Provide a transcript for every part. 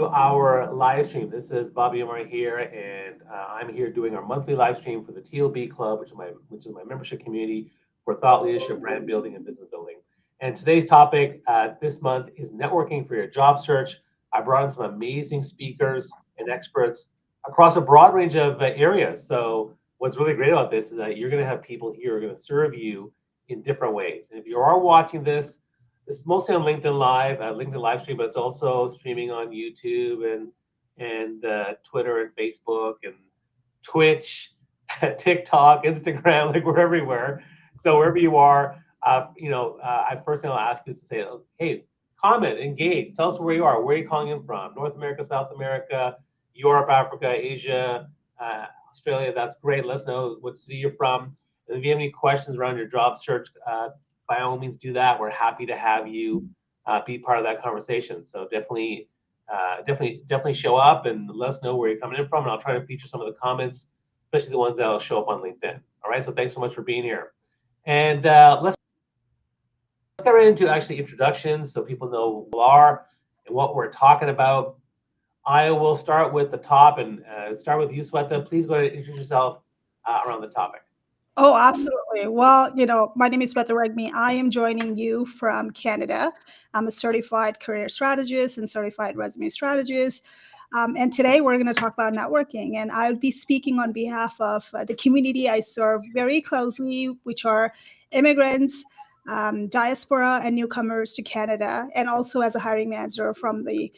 to our live stream. This is Bobby Umar here, and I'm here doing our monthly live stream for the TLB Club, which is my membership community for thought leadership, brand building, and business building. And today's topic this month is networking for your job search. I brought in some amazing speakers and experts across a broad range of areas. So what's really great about this is that you're going to have people here who are going to serve you in different ways. And if you are watching this, it's mostly on LinkedIn live stream, but it's also streaming on YouTube and Twitter and Facebook and Twitch, TikTok, Instagram. Like we're everywhere. So wherever you are, I first thing I'll ask you to say, hey, comment, engage, tell us where you are. Where are you calling in from? North America, South America, Europe, Africa, Asia, Australia. That's great. Let us know what city you're from. And if you have any questions around your job search, by all means do that. We're happy to have you be part of that conversation. So definitely show up and let us know where you're coming in from, and I'll try to feature some of the comments, especially the ones that'll show up on LinkedIn. All right. So thanks so much for being here, and let's get right into actually introductions so people know who we are and what we're talking about. I will start with the top and start with you, Sweta. Please go ahead and introduce yourself around the topic. Oh, absolutely. Well, my name is Sweta Regmi. I am joining you from Canada. I'm a certified career strategist and certified resume strategist. And today we're going to talk about networking. And I'll be speaking on behalf of the community I serve very closely, which are immigrants, diaspora, and newcomers to Canada, and also as a hiring manager from the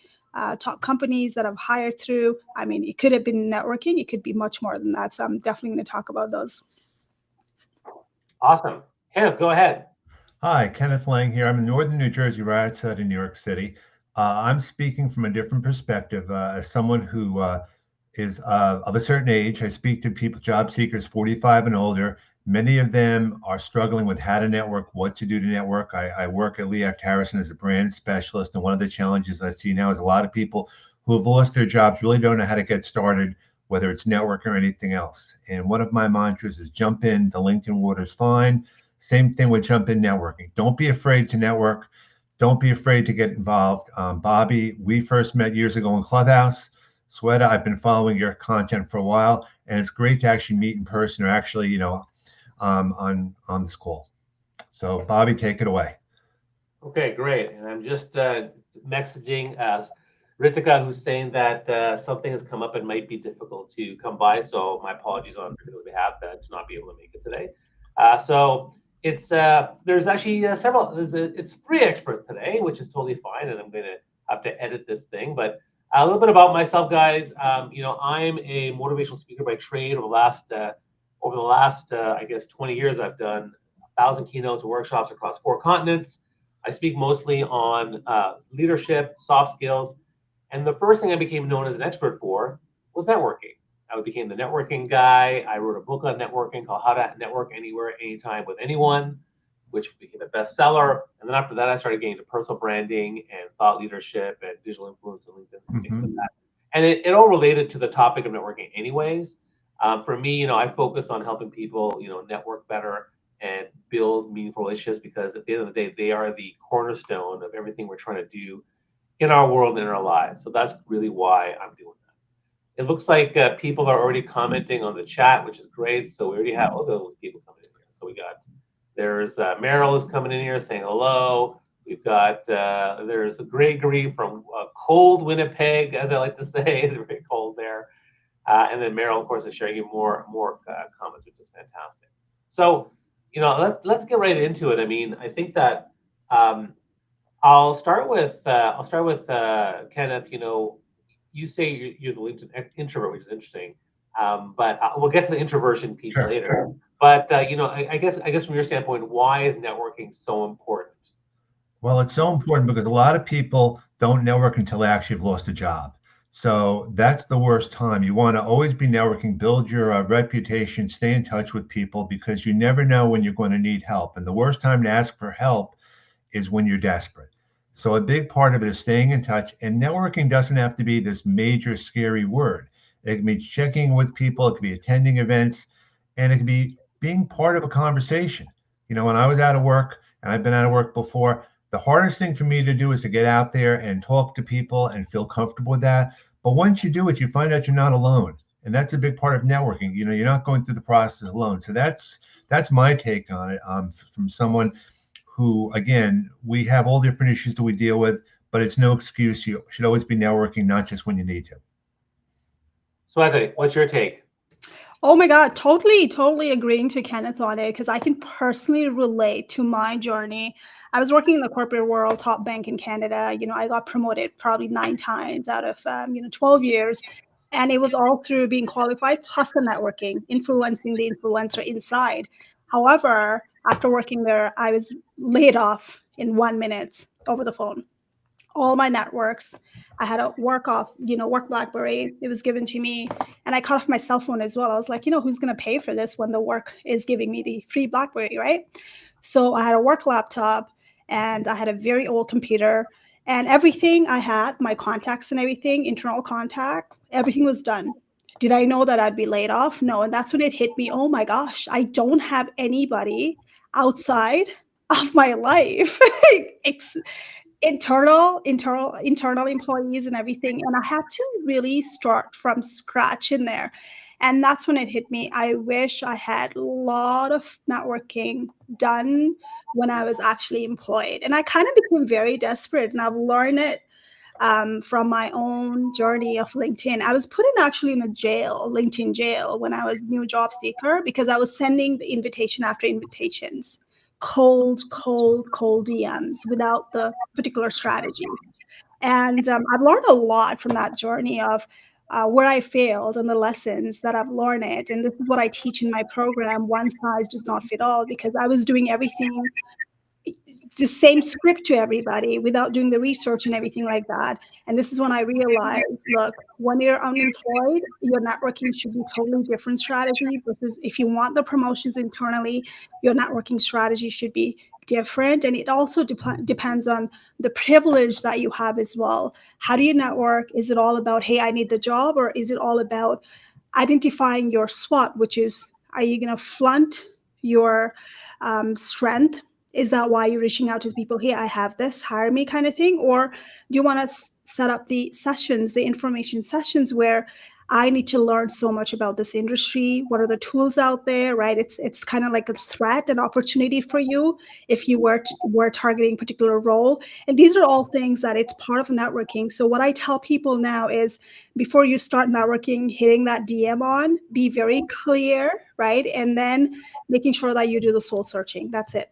top companies that I've hired through. I mean, it could have been networking. It could be much more than that. So I'm definitely going to talk about those. Awesome. Kenneth, go ahead. Hi, Kenneth Lang here. I'm in northern New Jersey, right outside of New York City. I'm speaking from a different perspective. As someone who is of a certain age, I speak to people, job seekers 45 and older. Many of them are struggling with how to network, what to do to network. I work at Lee Harrison as a brand specialist, and one of the challenges I see now is a lot of people who have lost their jobs really don't know how to get started, whether it's network or anything else. And one of my mantras is jump in, the LinkedIn water's fine. Same thing with jump in networking. Don't be afraid to network. Don't be afraid to get involved. Bobby, we first met years ago in Clubhouse. Sweta, I've been following your content for a while, and it's great to actually meet in person or actually, on this call. So Bobby, take it away. Okay, great. And I'm just messaging Ritika, who's saying that something has come up and might be difficult to come by. So my apologies on Ritika's behalf to not be able to make it today. So it's there's actually it's 3 experts today, which is totally fine, and I'm going to have to edit this thing. But a little bit about myself, guys. I'm a motivational speaker by trade. Over the last I guess 20 years, I've done 1,000 keynotes and workshops across 4 continents. I speak mostly on leadership, soft skills. And the first thing I became known as an expert for was networking. I became the networking guy. I wrote a book on networking called How to Network Anywhere, Anytime with Anyone, which became a bestseller. And then after that, I started getting into personal branding and thought leadership and digital influence and LinkedIn, things like that. And it all related to the topic of networking anyways. For me, I focus on helping people, network better and build meaningful relationships, because at the end of the day, they are the cornerstone of everything we're trying to do in our world and in our lives. So that's really why I'm doing that. It looks like people are already commenting on the chat, which is great. So we already have all those people coming in here. So there's Meryl who's coming in here saying hello. We've got, there's Gregory from cold Winnipeg, as I like to say. It's very cold there. And then Meryl, of course, is sharing you more comments, which is fantastic. So, let's get right into it. I mean, I think that I'll start with Kenneth. You say you're the LinkedIn introvert, which is interesting. But we'll get to the introversion piece later. Sure. But I guess from your standpoint, why is networking so important? Well, it's so important because a lot of people don't network until they actually have lost a job. So that's the worst time. You want to always be networking, build your reputation, stay in touch with people, because you never know when you're going to need help. And the worst time to ask for help is when you're desperate. So a big part of it is staying in touch. And networking doesn't have to be this major, scary word. It can be checking with people. It can be attending events. And it can be being part of a conversation. When I was out of work, and I've been out of work before, The hardest thing for me to do is to get out there and talk to people and feel comfortable with that. But once you do it, you find out you're not alone. And that's a big part of networking. You know, you're not going through the process alone. So that's my take on it, from someone who, again, we have all different issues that we deal with, but it's no excuse. You should always be networking, not just when you need to. Sweta, what's your take? Oh my God, totally agreeing to Kenneth on it, because I can personally relate to my journey. I was working in the corporate world, top bank in Canada. I got promoted probably 9 times out of 12 years. And it was all through being qualified, plus the networking, influencing the influencer inside. However, after working there, I was laid off in 1 minute over the phone. All my networks. I had a work BlackBerry. It was given to me, and I cut off my cell phone as well. I was like, who's going to pay for this when the work is giving me the free BlackBerry, right? So I had a work laptop, and I had a very old computer, and everything I had, my contacts and everything, internal contacts, everything was done. Did I know that I'd be laid off? No. And that's when it hit me. Oh my gosh, I don't have anybody outside of my life. internal employees and everything, and I had to really start from scratch in there. And that's when it hit me. I wish I had a lot of networking done when I was actually employed, and I kind of became very desperate, and I've learned it from my own journey of LinkedIn. I was put in actually in a LinkedIn jail, when I was new job seeker, because I was sending the invitation after invitations, cold DMs without the particular strategy. And I've learned a lot from that journey of where I failed and the lessons that I've learned it. And this is what I teach in my program, One Size Does Not Fit All, because I was doing everything, the same script to everybody without doing the research and everything like that. And this is when I realized, look, when you're unemployed, your networking should be totally different strategy, versus if you want the promotions internally, your networking strategy should be different. And it also depends on the privilege that you have as well. How do you network? Is it all about, hey, I need the job? Or is it all about identifying your SWOT, which is, are you going to flaunt your strength? Is that why you're reaching out to people? Hey, I have this, hire me, kind of thing? Or do you want to set up the sessions, the information sessions, where I need to learn so much about this industry? What are the tools out there, right? It's kind of like a threat, an opportunity for you if you were targeting a particular role. And these are all things that it's part of networking. So what I tell people now is, before you start networking, hitting that DM on, be very clear, right? And then making sure that you do the soul searching. That's it.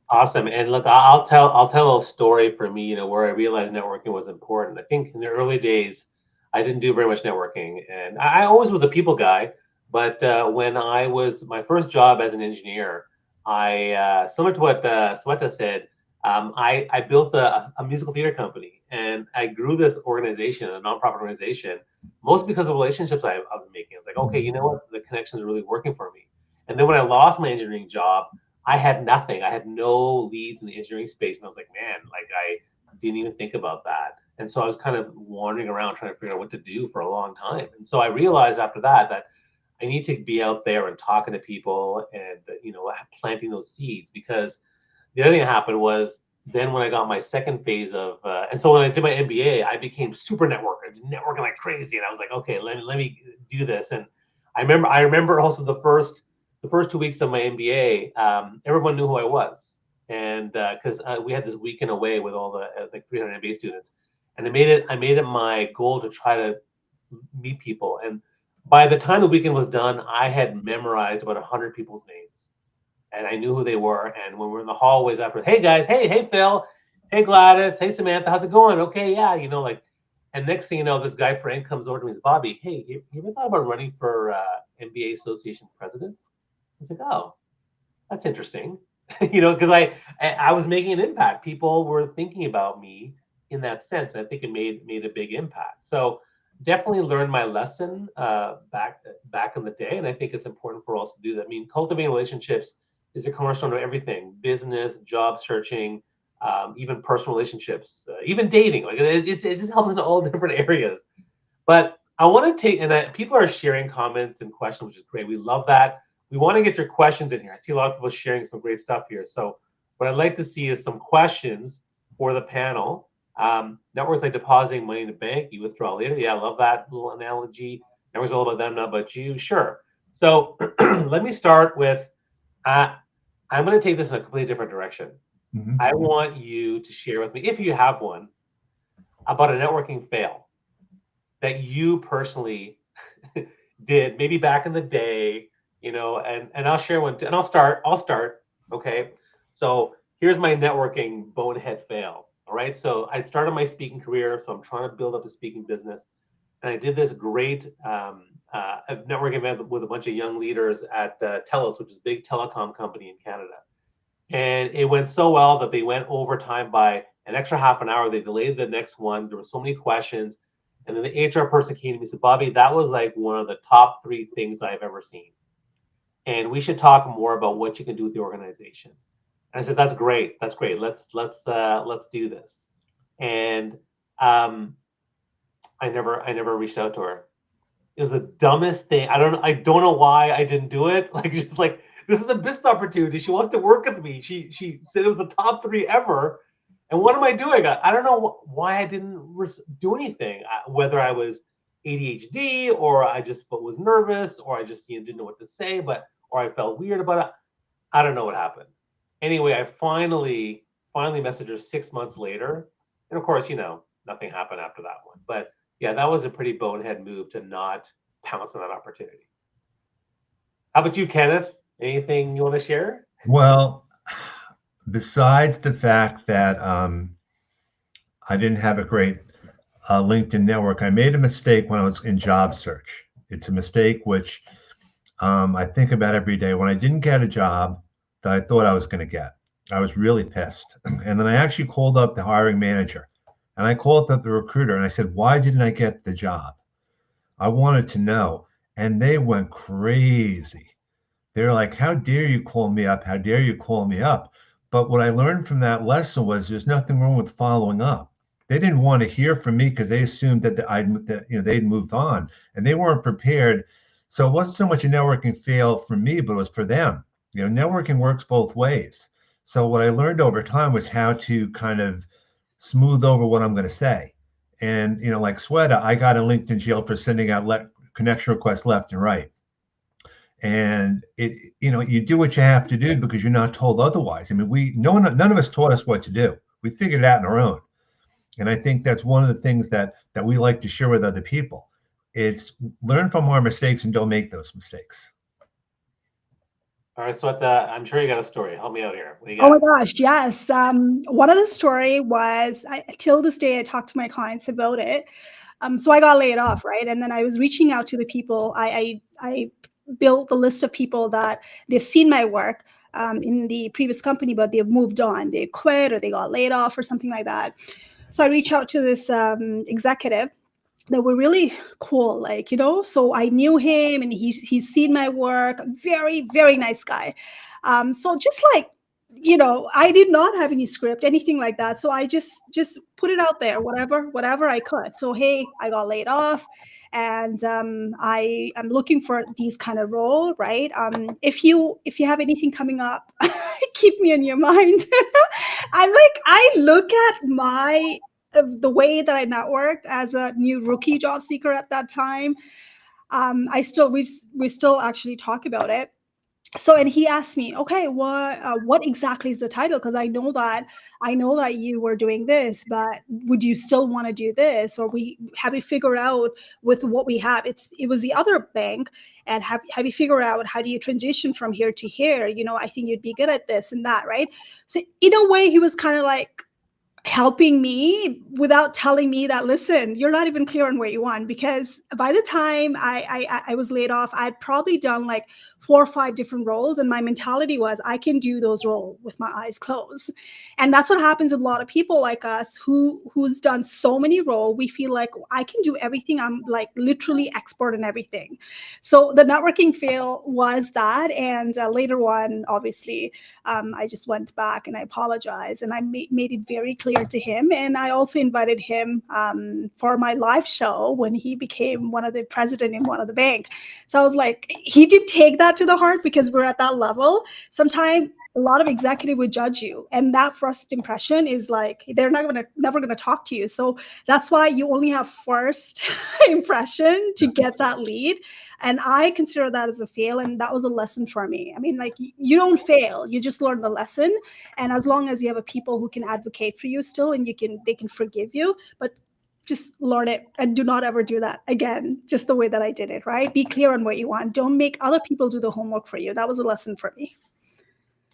Awesome. And look, I'll tell a story for me, where I realized networking was important. I think in the early days, I didn't do very much networking, and I always was a people guy. But when I was my first job as an engineer, I similar to what Sweta said, I built a musical theater company, and I grew this organization, a nonprofit organization, mostly because of relationships I was making. I was like, okay, you know what, the connection is really working for me. And then when I lost my engineering job, I had nothing. I had no leads in the engineering space. And I was like, man, like I didn't even think about that. And so I was kind of wandering around trying to figure out what to do for a long time. And so I realized after that I need to be out there and talking to people and, planting those seeds. Because the other thing that happened was, then when I got my second phase of, and so when I did my MBA, I became super networker, networking like crazy. And I was like, okay, let me do this. And I remember also the first 2 weeks of my MBA, everyone knew who I was, and because we had this weekend away with all the like 300 MBA students, and I made it my goal to try to meet people. And by the time the weekend was done, I had memorized about 100 people's names, and I knew who they were. And when we're in the hallways after, hey guys, hey Phil, hey Gladys, hey Samantha, how's it going? Okay, yeah, And next thing you know, this guy friend comes over to me, Bobby, hey, you ever thought about running for MBA Association president? I was like, oh, that's interesting, because I was making an impact. People were thinking about me in that sense, and I think it made a big impact. So definitely learned my lesson back in the day, and I think it's important for us to do that. I mean, cultivating relationships is a cornerstone of everything: business, job searching, even personal relationships, even dating. Like it just helps in all different areas. But I want to take, and people are sharing comments and questions, which is great. We love that. We want to get your questions in here. I see a lot of people sharing some great stuff here. So what I'd like to see is some questions for the panel. Networks like depositing money in the bank, you withdraw later. Yeah, I love that little analogy. Networks all about them, not about you. Sure. So let me start with, I'm going to take this in a completely different direction. I want you to share with me, if you have one, about a networking fail that you personally did, maybe back in the day, and I'll share one too, and I'll start. Okay. So here's my networking bonehead fail. All right. So I started my speaking career, so I'm trying to build up a speaking business, and I did this great networking event with a bunch of young leaders at Telos, which is a big telecom company in Canada. And it went so well that they went overtime by an extra half an hour. They delayed the next one. There were so many questions. And then the HR person came to me and said, Bobby, that was like one of the top 3 things I've ever seen. And we should talk more about what you can do with the organization. And I said, that's great. That's great. Let's do this. And I never reached out to her. It was the dumbest thing. I don't know why I didn't do it. Like, just like, this is a business opportunity. She wants to work with me. She said it was the top 3 ever. And what am I doing? I don't know why I didn't do anything. Whether I was ADHD or I just was nervous or I just didn't know what to say, or I felt weird about it. I don't know what happened. Anyway, I finally messaged her 6 months later, and of course, nothing happened after that one. But yeah, that was a pretty bonehead move to not pounce on that opportunity. How about you, Kenneth? Anything you want to share? Well, besides the fact that I didn't have a great LinkedIn network, I made a mistake when I was in job search. It's a mistake which I think about every day. When I didn't get a job that I thought I was going to get, I was really pissed. And then I actually called up the hiring manager and I called up the recruiter and I said, why didn't I get the job? I wanted to know. And they went crazy. They're like, how dare you call me up? How dare you call me up? But what I learned from that lesson was there's nothing wrong with following up. They didn't want to hear from me because they assumed that they'd moved on and they weren't prepared. So it wasn't so much a networking fail for me, but it was for them. Networking works both ways. So what I learned over time was how to kind of smooth over what I'm going to say. And, like Sweta, I got in LinkedIn jail for sending out connection requests left and right. And you do what you have to do because you're not told otherwise. I mean, none of us taught us what to do. We figured it out on our own. And I think that's one of the things that we like to share with other people. It's learn from our mistakes and don't make those mistakes. All right, Sweta, I'm sure you got a story. Help me out here. What do you got? Oh my gosh, yes. One of the story was, till this day, I talk to my clients about it. So I got laid off, right? And then I was reaching out to the people. I built the list of people that they've seen my work in the previous company, but they've moved on. They quit or they got laid off or something like that. So I reached out to this executive that were really cool, so I knew him and he's seen my work. Very, very nice guy. So just I did not have any script, anything like that. So I just put it out there, whatever I could. So, hey, I got laid off and I am looking for these kind of role, right? If you have anything coming up, keep me in your mind. I look at the way that I networked as a new rookie job seeker at that time. We still actually talk about it. So, and he asked me, okay, what exactly is the title? Because I know that you were doing this, but would you still want to do this? Or have you figured out with what we have? It was the other bank, and have you figured out how do you transition from here to here? I think you'd be good at this and that, right? So in a way, he was kind of like helping me without telling me that, listen, you're not even clear on what you want. Because by the time I was laid off, I'd probably done like 4 or 5 different roles. And my mentality was, I can do those roles with my eyes closed. And that's what happens with a lot of people like us who's done so many roles. We feel like I can do everything. I'm like literally expert in everything. So the networking fail was that. And later on, obviously, I just went back and I apologized and I made it very clear to him. And I also invited him for my live show when he became one of the president in one of the bank. So I was like, he did take that to the heart because we're at that level. Sometimes a lot of executive would judge you, and that first impression is like they're never gonna talk to you. So that's why you only have first impression to get that lead, and I consider that as a fail, and that was a lesson for me. I mean, like you don't fail, you just learn the lesson, and as long as you have a people who can advocate for you still, and they can forgive you, but just learn it and do not ever do that again, just the way that I did it, right? Be clear on what you want. Don't make other people do the homework for you. That was a lesson for me.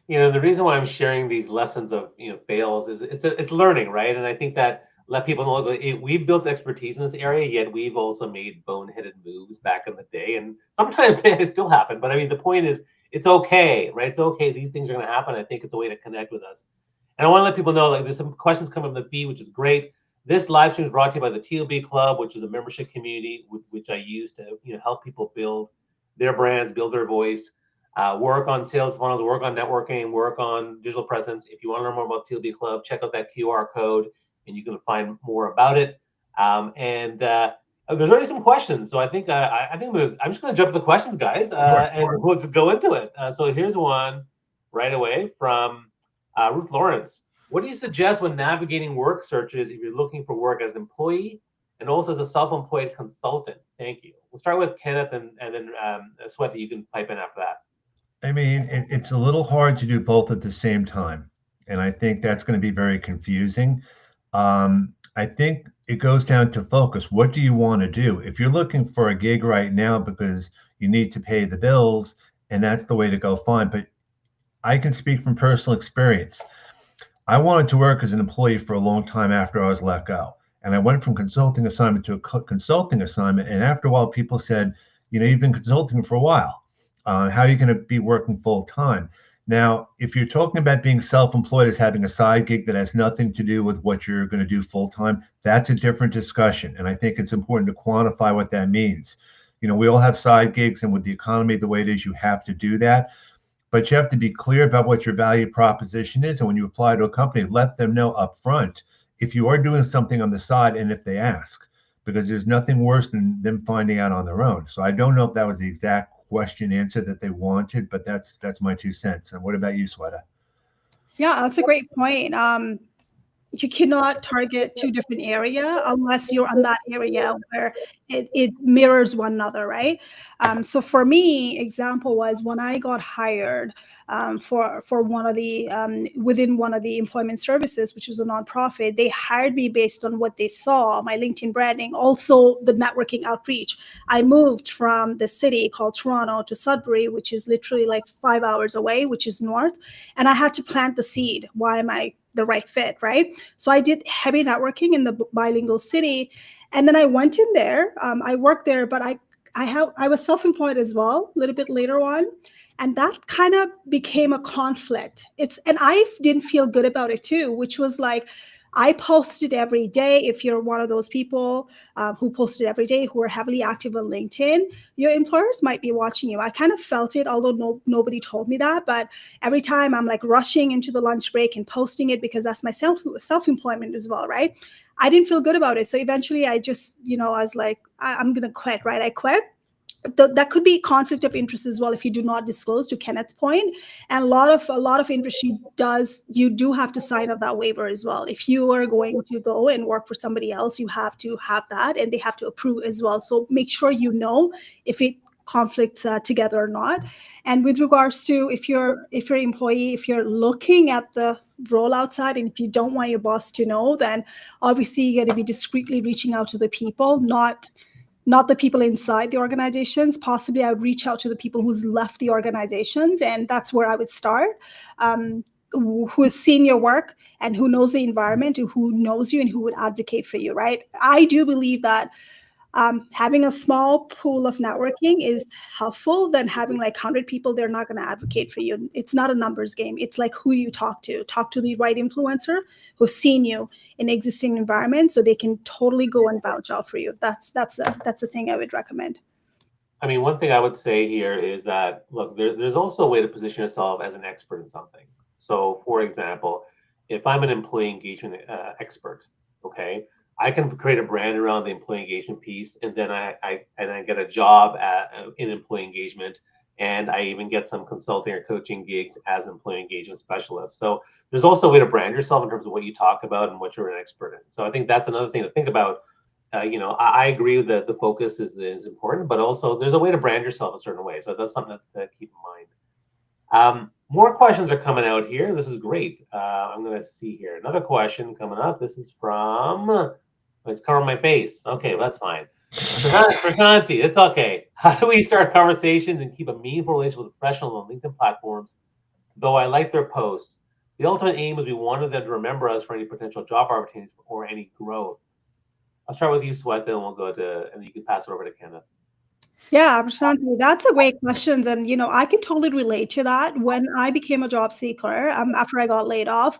The reason why I'm sharing these lessons of fails is it's learning, right? And I think that let people know that we've built expertise in this area, yet we've also made boneheaded moves back in the day, and sometimes they still happen. But I mean, the point is, it's okay, right? It's okay. These things are going to happen. I think it's a way to connect with us. And I want to let people know, like, there's some questions coming from the feed, which is great. This live stream is brought to you by the TLB Club, which is a membership community which I use to help people build their brands, build their voice. Work on sales funnels, work on networking, work on digital presence. If you want to learn more about TLB Club, check out that QR code and you can find more about it. There's already some questions, so I think I'm just going to jump to the questions, guys, and we'll go into it. So here's one right away from Ruth Lawrence. What do you suggest when navigating work searches if you're looking for work as an employee and also as a self-employed consultant? Thank you. We'll start with Kenneth and then Sweta, you can pipe in after that. I mean, it's a little hard to do both at the same time. And I think that's going to be very confusing. I think it goes down to focus. What do you want to do? If you're looking for a gig right now because you need to pay the bills, and that's the way to go, fine. But I can speak from personal experience. I wanted to work as an employee for a long time after I was let go. And I went from consulting assignment to a consulting assignment. And after a while, people said, you've been consulting for a while. How are you going to be working full time? Now, if you're talking about being self-employed as having a side gig that has nothing to do with what you're going to do full time, that's a different discussion. And I think it's important to quantify what that means. We all have side gigs, and with the economy the way it is, you have to do that. But you have to be clear about what your value proposition is. And when you apply to a company, let them know up front if you are doing something on the side and if they ask, because there's nothing worse than them finding out on their own. So I don't know if that was the exact question answer that they wanted, but that's my 2 cents. And what about you, Sweta? Yeah, that's a great point. You cannot target two different areas unless you're on that area where it mirrors one another, right? So for me, example was when I got hired for one of the within one of the employment services, which was a nonprofit. They hired me based on what they saw, my LinkedIn branding, also the networking outreach. I moved from the city called Toronto to Sudbury, which is literally like 5 hours away, which is north, and I had to plant the seed. Why am I the right fit, right? So I did heavy networking in the bilingual city, and then I went in there. I worked there, but I was self-employed as well a little bit later on, and that kind of became a conflict. And I didn't feel good about it too, which was like I posted every day. If you're one of those people who posted every day, who are heavily active on LinkedIn, your employers might be watching you. I kind of felt it, although nobody told me that. But every time I'm like rushing into the lunch break and posting it because that's my self-employment as well, right? I didn't feel good about it. So eventually I just, I was like, I'm going to quit, right? I quit. That could be conflict of interest as well if you do not disclose, to Kenneth's point. And a lot of industry you do have to sign up that waiver as well. If you are going to go and work for somebody else, you have to have that, and they have to approve as well. So make sure if it conflicts together or not. And with regards to if you're employee, if you're looking at the role outside and if you don't want your boss to know, then obviously you got to be discreetly reaching out to the people, not the people inside the organizations. Possibly I would reach out to the people who's left the organizations, and that's where I would start. Who has seen your work and who knows the environment, and who knows you and who would advocate for you, right? I do believe that having a small pool of networking is helpful than having like 100 people. They're not going to advocate for you. It's not a numbers game. It's like who you talk to the right influencer who's seen you in existing environment, so they can totally go and vouch out for you. That's a thing I would recommend. I mean, one thing I would say here is that, look, there's also a way to position yourself as an expert in something. So, for example, if I'm an employee engagement expert, okay, I can create a brand around the employee engagement piece, and then I get a job in employee engagement, And I even get some consulting or coaching gigs as an employee engagement specialist. So there's also a way to brand yourself in terms of what you talk about and what you're an expert in. So I think that's another thing to think about. I agree that the focus is important, but also there's a way to brand yourself a certain way. So that's something to keep in mind. More questions are coming out here. This is great. I'm going to see here. Another question coming up. This is from, it's covering my face. Okay, well, that's fine. Prasanti, it's okay. How do we start conversations and keep a meaningful relationship with professionals on LinkedIn platforms? Though I like their posts, the ultimate aim is we wanted them to remember us for any potential job opportunities or any growth. I'll start with you, Sweta, and we'll go to, and you can pass it over to Kenneth. Yeah, Prashanti, that's a great question. And, I can totally relate to that. When I became a job seeker, after I got laid off,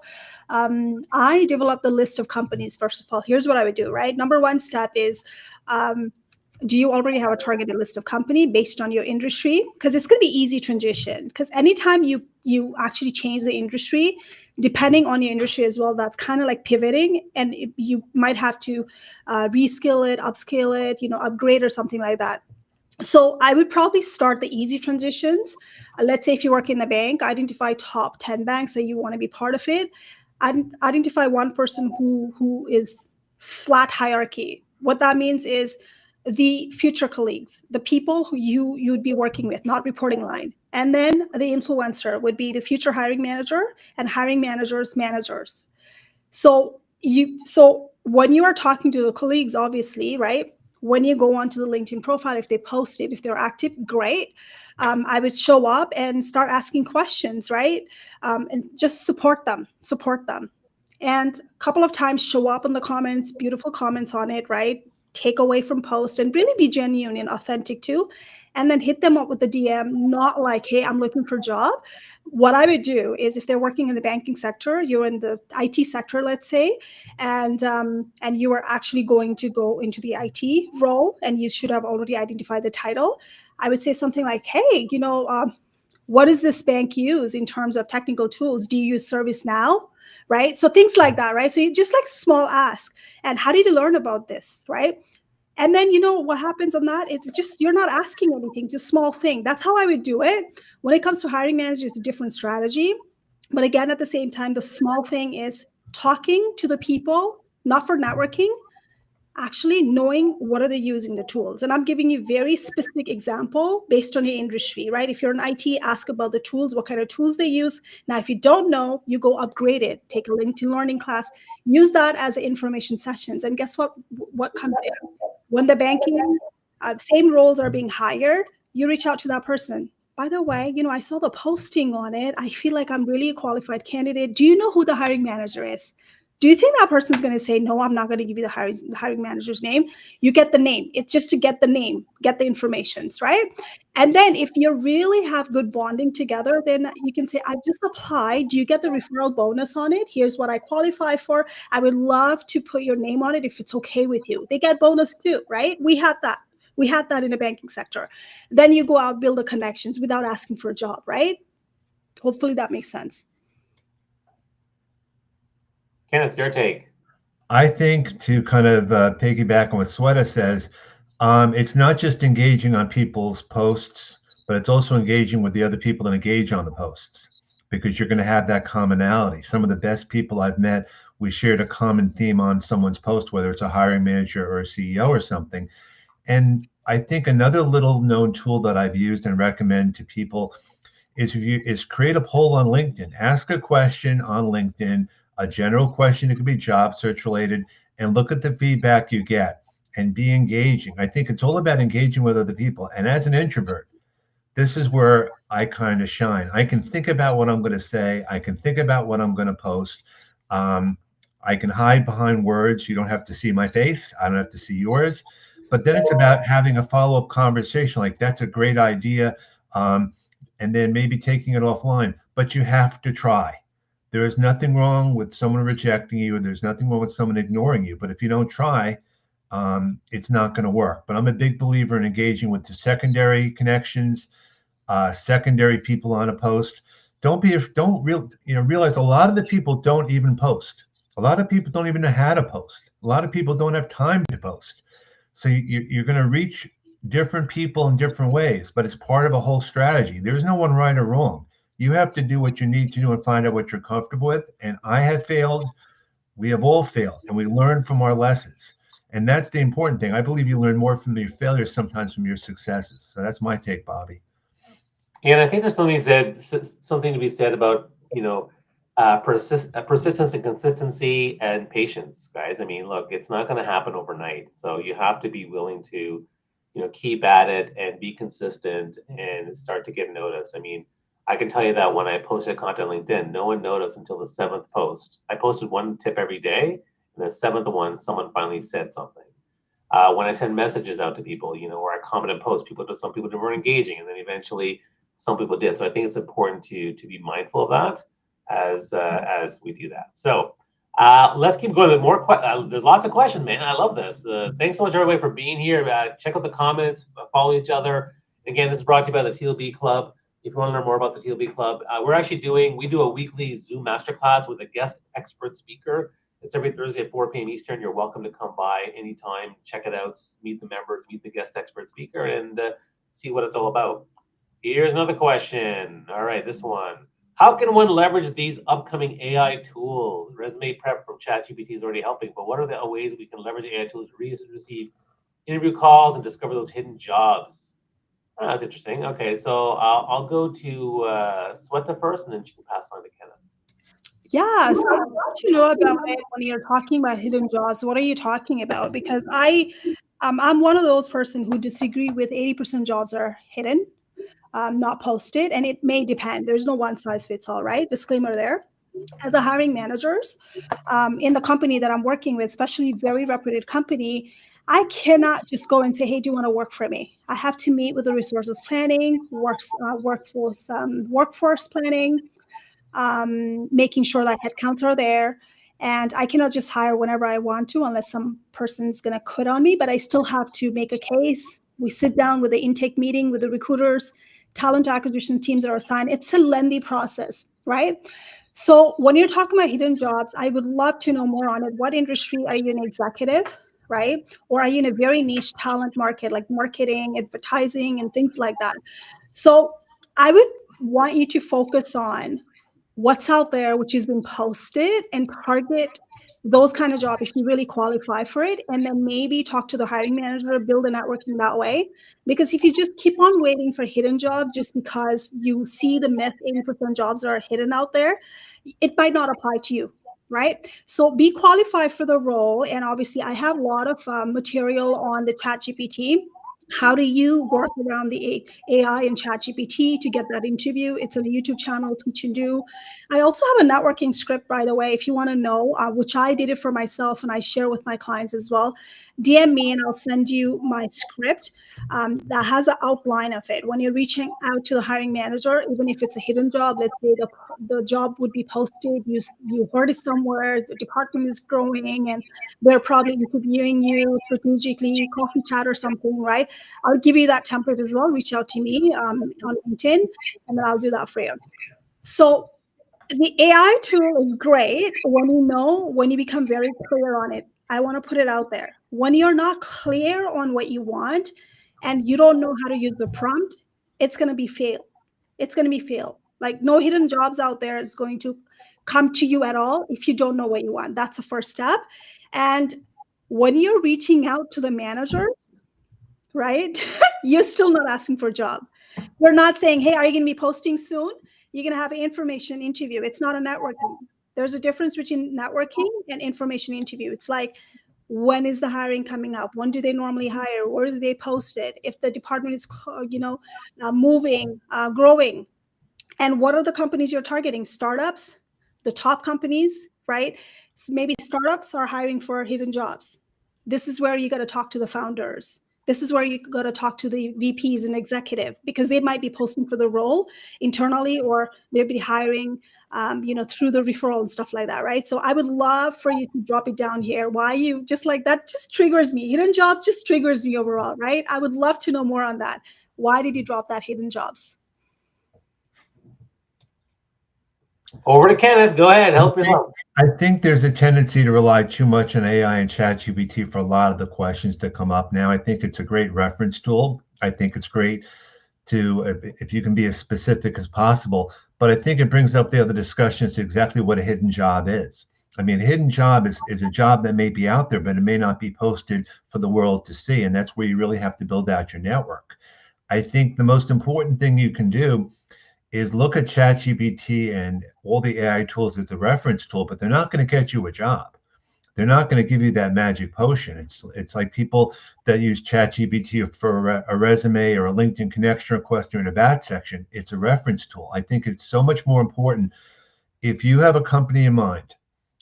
I developed the list of companies. First of all, here's what I would do, right? Number one step is, do you already have a targeted list of company based on your industry? Because it's going to be easy transition. Because anytime you actually change the industry, depending on your industry as well, that's kind of like pivoting, and you might have to reskill it, upscale it, upgrade or something like that. So I would probably start the easy transitions. Let's say if you work in the bank, identify top 10 banks that you want to be part of it. Identify one person who is flat hierarchy. What that means is the future colleagues, the people who you'd be working with, not reporting line. And then the influencer would be the future hiring manager and hiring managers. So when you are talking to the colleagues, obviously, right? When you go onto the LinkedIn profile, if they post it, if they're active, great. I would show up and start asking questions, right? And just support them. And a couple of times show up in the comments, beautiful comments on it, right? Take away from post and really be genuine and authentic too. And then hit them up with the DM, not like, hey, I'm looking for a job. What I would do is if they're working in the banking sector, you're in the IT sector, let's say, and you are actually going to go into the IT role, and you should have already identified the title. I would say something like, hey, what does this bank use in terms of technical tools? Do you use ServiceNow? Right? So things like that, right? So you just like small ask. And how did you learn about this? Right? And then, what happens on that? It's just, you're not asking anything, just small thing. That's how I would do it. When it comes to hiring managers, it's a different strategy. But again, at the same time, the small thing is talking to the people, not for networking, actually knowing what are they using the tools. And I'm giving you very specific example based on your industry, right? If you're in IT, ask about the tools, what kind of tools they use. Now, if you don't know, you go upgrade it, take a LinkedIn learning class, use that as information sessions. And guess what comes in? When the banking, same roles are being hired, you reach out to that person. By the way, I saw the posting on it. I feel like I'm really a qualified candidate. Do you know who the hiring manager is? Do you think that person's going to say, no, I'm not going to give you the hiring manager's name? You get the name. It's just to get the name, get the informations, right? And then if you really have good bonding together, then you can say, I've just applied. Do you get the referral bonus on it? Here's what I qualify for. I would love to put your name on it if it's okay with you. They get bonus too, right? We had that. We had that in the banking sector. Then you go out, build the connections without asking for a job, right? Hopefully that makes sense. Kenneth, your take. I think to kind of piggyback on what Sweta says, it's not just engaging on people's posts, but it's also engaging with the other people that engage on the posts, because you're going to have that commonality. Some of the best people I've met, we shared a common theme on someone's post, whether it's a hiring manager or a CEO or something. And I think another little known tool that I've used and recommend to people is create a poll on LinkedIn. Ask a question on LinkedIn, a general question. It could be job search related, and look at the feedback you get and be engaging. I think it's all about engaging with other people. And as an introvert, this is where I kind of shine. I can think about what I'm going to say. I can think about what I'm going to post. I can hide behind words. You don't have to see my face. I don't have to see yours. But then it's about having a follow-up conversation. Like, that's a great idea. And then maybe taking it offline. But you have to try. There is nothing wrong with someone rejecting you. There's nothing wrong with someone ignoring you. But if you don't try, it's not going to work. But I'm a big believer in engaging with the secondary connections, secondary people on a post. Realize a lot of the people don't even post. A lot of people don't even know how to post. A lot of people don't have time to post. So you're going to reach different people in different ways, but it's part of a whole strategy. There's no one right or wrong. You have to do what you need to do and find out what you're comfortable with. And I have failed. We have all failed, and we learn from our lessons. And that's the important thing. I believe you learn more from your failures sometimes from your successes. So that's my take, Bobby. And I think there's something to be said about, persistence and consistency and patience, guys. I mean, look, it's not going to happen overnight. So you have to be willing to, keep at it and be consistent and start to get noticed. I mean, I can tell you that when I posted content on LinkedIn, no one noticed until the 7th post. I posted one tip every day, and the 7th one, someone finally said something. When I send messages out to people, or I comment on posts, some people weren't engaging, and then eventually some people did. So I think it's important to be mindful of that as we do that. So let's keep going with more. There's lots of questions, man. I love this. Thanks so much, everybody, for being here. Check out the comments, follow each other. Again, this is brought to you by the TLB Club. If you want to learn more about the TLB Club, we do a weekly Zoom masterclass with a guest expert speaker. It's every Thursday at 4 p.m. Eastern. You're welcome to come by anytime, check it out, meet the members, meet the guest expert speaker, and see what it's all about. Here's another question. All right, this one. How can one leverage these upcoming AI tools? Resume prep from ChatGPT is already helping, but what are the ways we can leverage AI tools to receive interview calls and discover those hidden jobs? Oh, that's interesting. Okay, so I'll go to Sweta first, and then she can pass on to Kenneth. Yeah, so I'd love to know about it when you're talking about hidden jobs. What are you talking about? Because I'm one of those person who disagree with 80% jobs are hidden, not posted, and it may depend. There's no one size fits all, right? Disclaimer there. As a hiring managers in the company that I'm working with, especially very reputed company, I cannot just go and say, hey, do you want to work for me? I have to meet with the resources planning, workforce planning, making sure that headcounts are there. And I cannot just hire whenever I want to, unless some person's going to quit on me, but I still have to make a case. We sit down with the intake meeting with the recruiters, talent acquisition teams are assigned. It's a lengthy process, right? So when you're talking about hidden jobs, I would love to know more on it. What industry are you an executive, right? Or are you in a very niche talent market, like marketing, advertising, and things like that? So I would want you to focus on what's out there, which has been posted, and target those kind of jobs if you really qualify for it, and then maybe talk to the hiring manager, build a networking that way. Because if you just keep on waiting for hidden jobs just because you see the myth 80% jobs are hidden out there, it might not apply to you, right? So be qualified for the role. And obviously I have a lot of material on the ChatGPT. How do you work around the AI and ChatGPT to get that interview? It's on a YouTube channel, Teach and Do. I also have a networking script, by the way, if you want to know, which I did it for myself and I share with my clients as well. DM me and I'll send you my script that has an outline of it. When you're reaching out to the hiring manager, even if it's a hidden job, let's say the job would be posted, you heard it somewhere, the department is growing and they're probably interviewing you strategically, coffee chat or something, right? I'll give you that template as well. Reach out to me on LinkedIn, and then I'll do that for you. So the AI tool is great when you become very clear on it. I want to put it out there. When you're not clear on what you want and you don't know how to use the prompt, it's going to be fail. It's going to be fail. Like no hidden jobs out there is going to come to you at all if you don't know what you want. That's the first step. And when you're reaching out to the managers, right? You're still not asking for a job. You're not saying, hey, are you going to be posting soon? You're going to have an information interview. It's not a networking. There's a difference between networking and information interview. It's like, when is the hiring coming up? When do they normally hire? Where do they post it? If the department is, moving, growing, and what are the companies you're targeting? Startups, the top companies, right? So maybe startups are hiring for hidden jobs. This is where you got to talk to the founders. This is where you got to talk to the VPs and executive, because they might be posting for the role internally, or they'll be hiring, through the referral and stuff like that, right? So I would love for you to drop it down here. Why you just like that just triggers me. Hidden jobs just triggers me overall, right? I would love to know more on that. Why did you drop that hidden jobs? Over to Kenneth. Go ahead. Help yourself. I think there's a tendency to rely too much on AI and ChatGPT for a lot of the questions that come up now. I think it's a great reference tool. I think it's great to, if you can be as specific as possible, but I think it brings up the other discussions to exactly what a hidden job is. I mean, a hidden job is a job that may be out there, but it may not be posted for the world to see. And that's where you really have to build out your network. I think the most important thing you can do is look at ChatGPT and all the AI tools as a reference tool, but they're not going to get you a job. They're not going to give you that magic potion. It's like people that use ChatGPT for a resume or a LinkedIn connection request or in a bat section. It's a reference tool. I think it's so much more important if you have a company in mind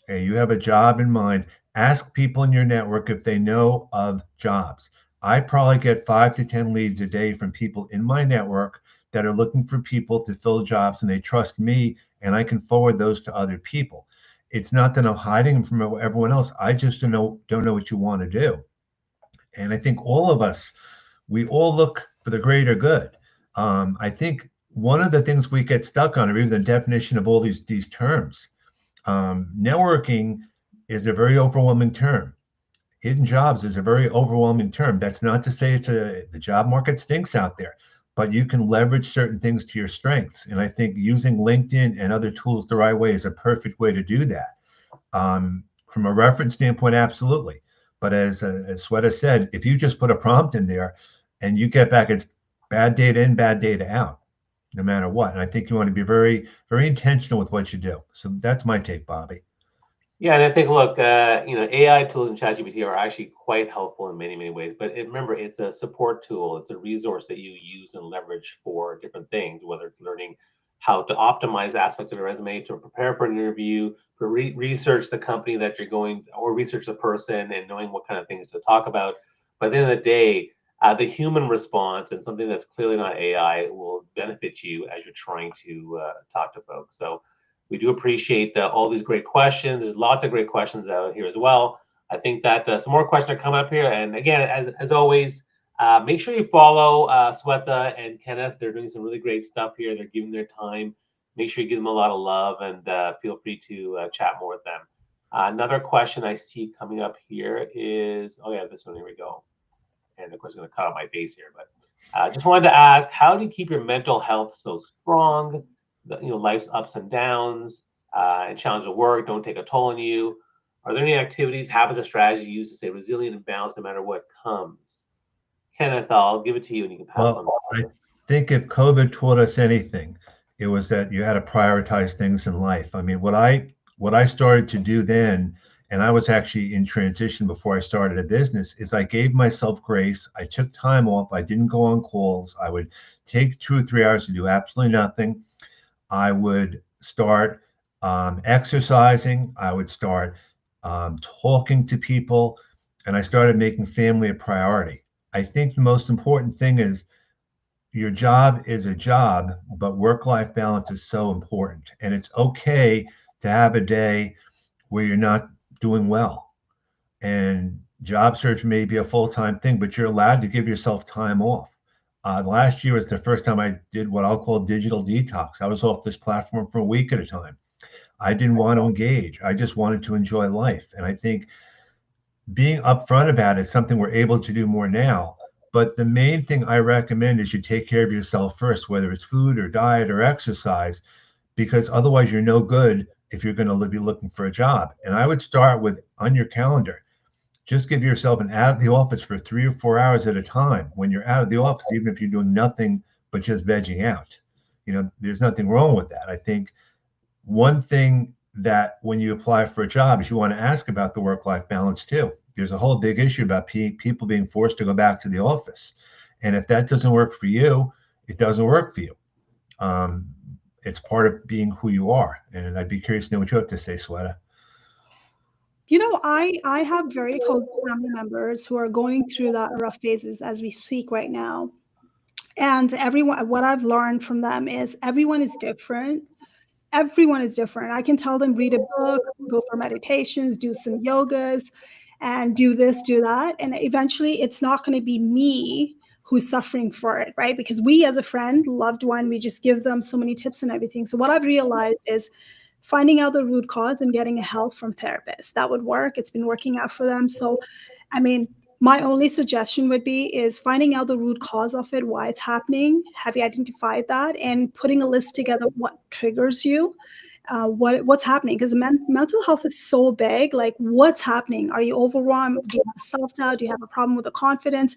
and you have a job in mind, ask people in your network if they know of jobs. I probably get 5 to 10 leads a day from people in my network that are looking for people to fill jobs, and they trust me, and I can forward those to other people. It's not that I'm hiding them from everyone else. I just don't know what you want to do. And I think all of us, we all look for the greater good. I think one of the things we get stuck on, or even the definition of all these terms, networking is a very overwhelming term. Hidden jobs is a very overwhelming term. That's not to say the job market stinks out there, but you can leverage certain things to your strengths. And I think using LinkedIn and other tools the right way is a perfect way to do that. From a reference standpoint, absolutely. But as Sweta said, if you just put a prompt in there and you get back, it's bad data in, bad data out, no matter what. And I think you want to be very, very intentional with what you do. So that's my take, Bobby. Yeah, and I think, look, AI tools and ChatGPT are actually quite helpful in many, many ways. But remember, it's a support tool. It's a resource that you use and leverage for different things, whether it's learning how to optimize aspects of your resume, to prepare for an interview, to research the company that you're going, or research the person and knowing what kind of things to talk about. But at the end of the day, the human response and something that's clearly not AI will benefit you as you're trying to talk to folks. So we do appreciate all these great questions. There's lots of great questions out here as well. I think that some more questions are coming up here. And again, as always, make sure you follow Sweta and Kenneth. They're doing some really great stuff here. They're giving their time. Make sure you give them a lot of love, and feel free to chat more with them. Another question I see coming up here is, oh yeah, this one, here we go. And of course, I'm going to cut out my face here, but just wanted to ask, how do you keep your mental health so strong? Life's ups and downs and challenges of work don't take a toll on you. Are there any activities, habits, or strategies you use to stay resilient and balanced no matter what comes? Kenneth, I'll give it to you, and you can pass on. I think if COVID taught us anything, it was that you had to prioritize things in life. I mean, what I started to do then, and I was actually in transition before I started a business, is I gave myself grace. I took time off. I didn't go on calls. I would take 2 or 3 hours to do absolutely nothing. I would start exercising. I would start talking to people, and I started making family a priority. I think the most important thing is your job is a job, but work-life balance is so important. And it's okay to have a day where you're not doing well. And job search may be a full-time thing, but you're allowed to give yourself time off. Last year was the first time I did what I'll call digital detox. I was off this platform for a week at a time. I didn't want to engage. I just wanted to enjoy life. And I think being upfront about it is something we're able to do more now. But the main thing I recommend is you take care of yourself first, whether it's food or diet or exercise, because otherwise you're no good if you're going to be looking for a job. And I would start with, on your calendar, just give yourself an out of the office for 3 or 4 hours at a time. When you're out of the office, even if you're doing nothing but just vegging out, there's nothing wrong with that. I think one thing that when you apply for a job is you want to ask about the work-life balance too. There's a whole big issue about people being forced to go back to the office. And if that doesn't work for you, it doesn't work for you. It's part of being who you are. And I'd be curious to know what you have to say, Sweta. I have very close family members who are going through that rough phases as we speak right now. And what I've learned from them is everyone is different. Everyone is different. I can tell them, read a book, go for meditations, do some yogas, and do this, do that. And eventually it's not going to be me who's suffering for it, right? Because we as a friend, loved one, we just give them so many tips and everything. So what I've realized is finding out the root cause and getting help from therapists. That would work. It's been working out for them. So, I mean, my only suggestion would be is finding out the root cause of it, why it's happening. Have you identified that? And putting a list together what triggers you, what's happening. Because mental health is so big. Like, what's happening? Are you overwhelmed? Do you have self-doubt? Do you have a problem with the confidence?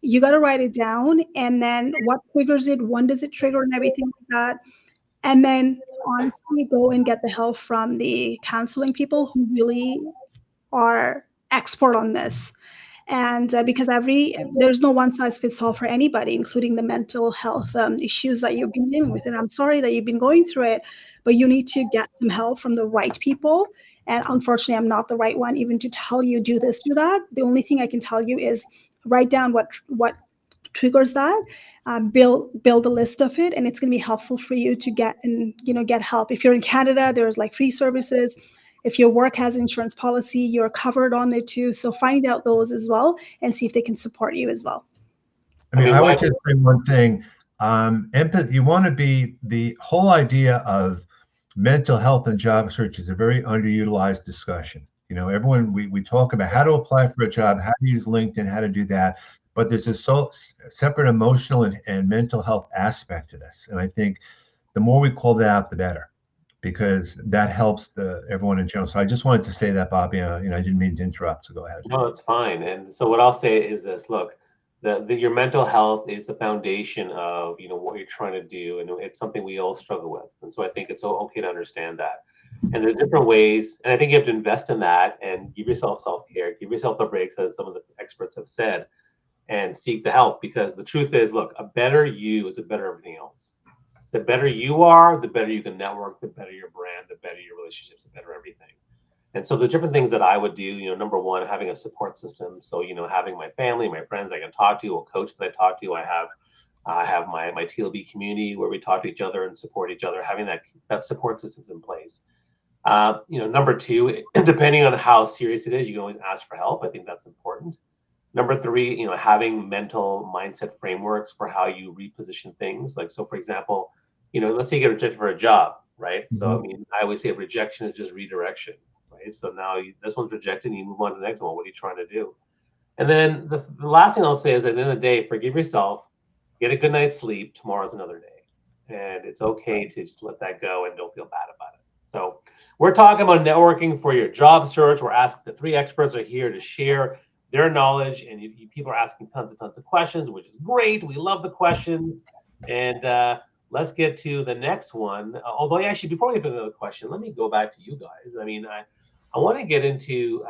You got to write it down. And then what triggers it? When does it trigger and everything like that? And then honestly, go and get the help from the counseling people who really are expert on this. And because there's no one size fits all for anybody, including the mental health issues that you've been dealing with. And I'm sorry that you've been going through it, but you need to get some help from the right people. And unfortunately, I'm not the right one even to tell you, do this, do that. The only thing I can tell you is write down what triggers that, build a list of it, and it's going to be helpful for you to get help. If you're in Canada, there's like free services. If your work has insurance policy, you're covered on it too. So find out those as well and see if they can support you as well. I mean, I would just say one thing. Empathy, you want to be, the whole idea of mental health and job search is a very underutilized discussion. You know, everyone, we talk about how to apply for a job, how to use LinkedIn, how to do that. But there's a separate emotional and mental health aspect to this. And I think the more we call that out, the better, because that helps everyone in general. So I just wanted to say that, Bobby. I didn't mean to interrupt, so go ahead. No, it's fine. And so what I'll say is this: look, your mental health is the foundation of what you're trying to do, and it's something we all struggle with. And so I think it's okay to understand that. And there's different ways, and I think you have to invest in that and give yourself self-care, give yourself the breaks, as some of the experts have said, and seek the help. Because the truth is, look, a better you is a better everything else. The better you are, the better you can network, the better your brand, the better your relationships, the better everything. And so the different things that I would do, number one, having a support system. So, having my family, my friends I can talk to, a coach that I talk to. I have my TLB community where we talk to each other and support each other, having that support systems in place. Number two, depending on how serious it is, you can always ask for help. I think that's important. Number three, having mental mindset frameworks for how you reposition things. Like, so for example, let's say you get rejected for a job, right? Mm-hmm. So, I always say rejection is just redirection, right? So now this one's rejected and you move on to the next one. What are you trying to do? And then the last thing I'll say is, at the end of the day, forgive yourself, get a good night's sleep. Tomorrow's another day. And it's okay to just let that go and don't feel bad about it. So we're talking about networking for your job search. We're asking, the three experts are here to share their knowledge, and people are asking tons of questions, which is great. We love the questions. And let's get to the next one. Although actually, before we get to another question, let me go back to you guys. I want to get into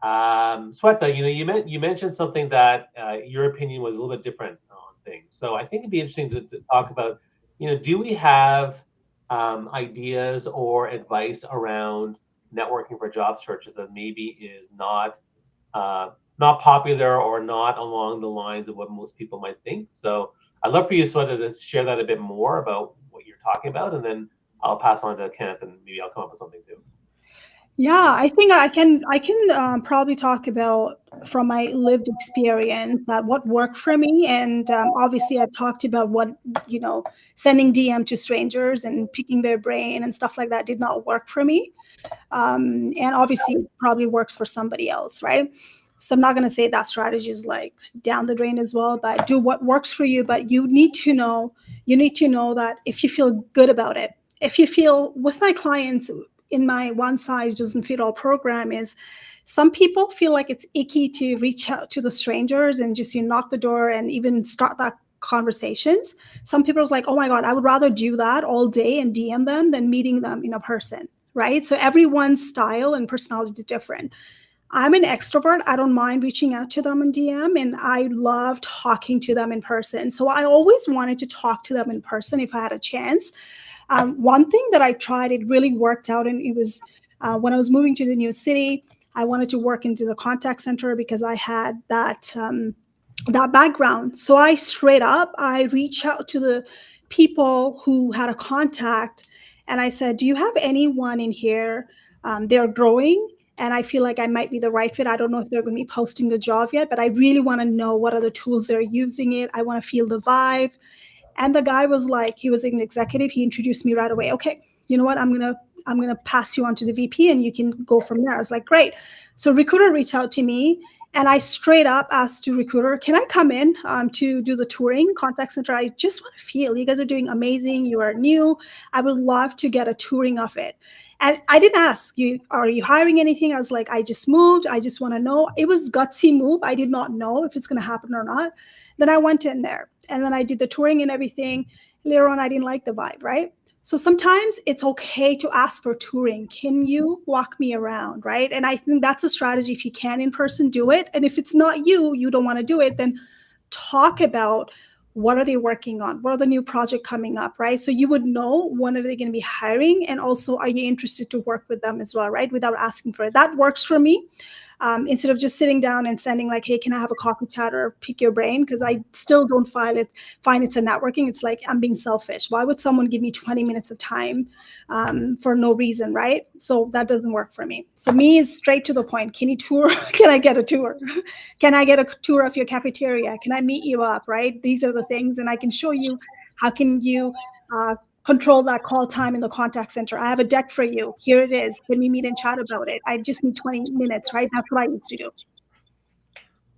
Sweta. You mentioned something that your opinion was a little bit different on things. So I think it'd be interesting to talk about, do we have ideas or advice around networking for job searches that maybe is not popular or not along the lines of what most people might think? So I'd love for you, Sweta, to share that a bit more about what you're talking about, and then I'll pass on to Kenneth, and maybe I'll come up with something too. Yeah, I think I can probably talk about from my lived experience that what worked for me. And obviously I've talked about what, sending DM to strangers and picking their brain and stuff like that did not work for me. And obviously it probably works for somebody else, right? So I'm not going to say that strategy is like down the drain as well, but do what works for you. But you need to know that if you feel good about it, if you feel, with my clients, in my one size doesn't fit all program, is some people feel like it's icky to reach out to the strangers and just knock the door and even start that conversations. Some people are like, oh my God, I would rather do that all day and DM them than meeting them in a person, right? So everyone's style and personality is different. I'm an extrovert. I don't mind reaching out to them in DM, and I love talking to them in person. So I always wanted to talk to them in person if I had a chance. One thing that I tried, it really worked out, and it was when I was moving to the new city, I wanted to work into the contact center because I had that background. So I reached out to the people who had a contact, and I said, do you have anyone in here? They're growing, and I feel like I might be the right fit. I don't know if they're going to be posting the job yet, but I really want to know what are the tools they're using it. I want to feel the vibe. And the guy was like, he was an executive. He introduced me right away. Okay, you know what, I'm gonna pass you on to the VP and you can go from there. I was like, great. So recruiter reached out to me, and I straight up asked to recruiter, can I come in to do the touring contact center? I just want to feel, you guys are doing amazing. You are new. I would love to get a touring of it. And I didn't ask you, are you hiring anything? I was like, I just moved. I just want to know. It was gutsy move. I did not know if it's going to happen or not. Then I went in there and then I did the touring and everything. Later on, I didn't like the vibe, right? So sometimes it's okay to ask for touring. Can you walk me around, right? And I think that's a strategy. If you can in person, do it. And if it's not you, you don't want to do it, then talk about what are they working on? What are the new project coming up, right? So you would know when are they going to be hiring, and also are you interested to work with them as well, right? Without asking for it. That works for me. Instead of just sitting down and sending like, hey, can I have a coffee chat or pick your brain? Because I still don't find it's a networking. It's like, I'm being selfish. Why would someone give me 20 minutes of time for no reason, right? So that doesn't work for me. So me is straight to the point. Can you tour? Can I get a tour? Can I get a tour of your cafeteria? Can I meet you up, right? These are the things, and I can show you how can you control that call time in the contact center. I have a deck for you. Here it is. Can we meet and chat about it? I just need 20 minutes, right? That's what I used to do.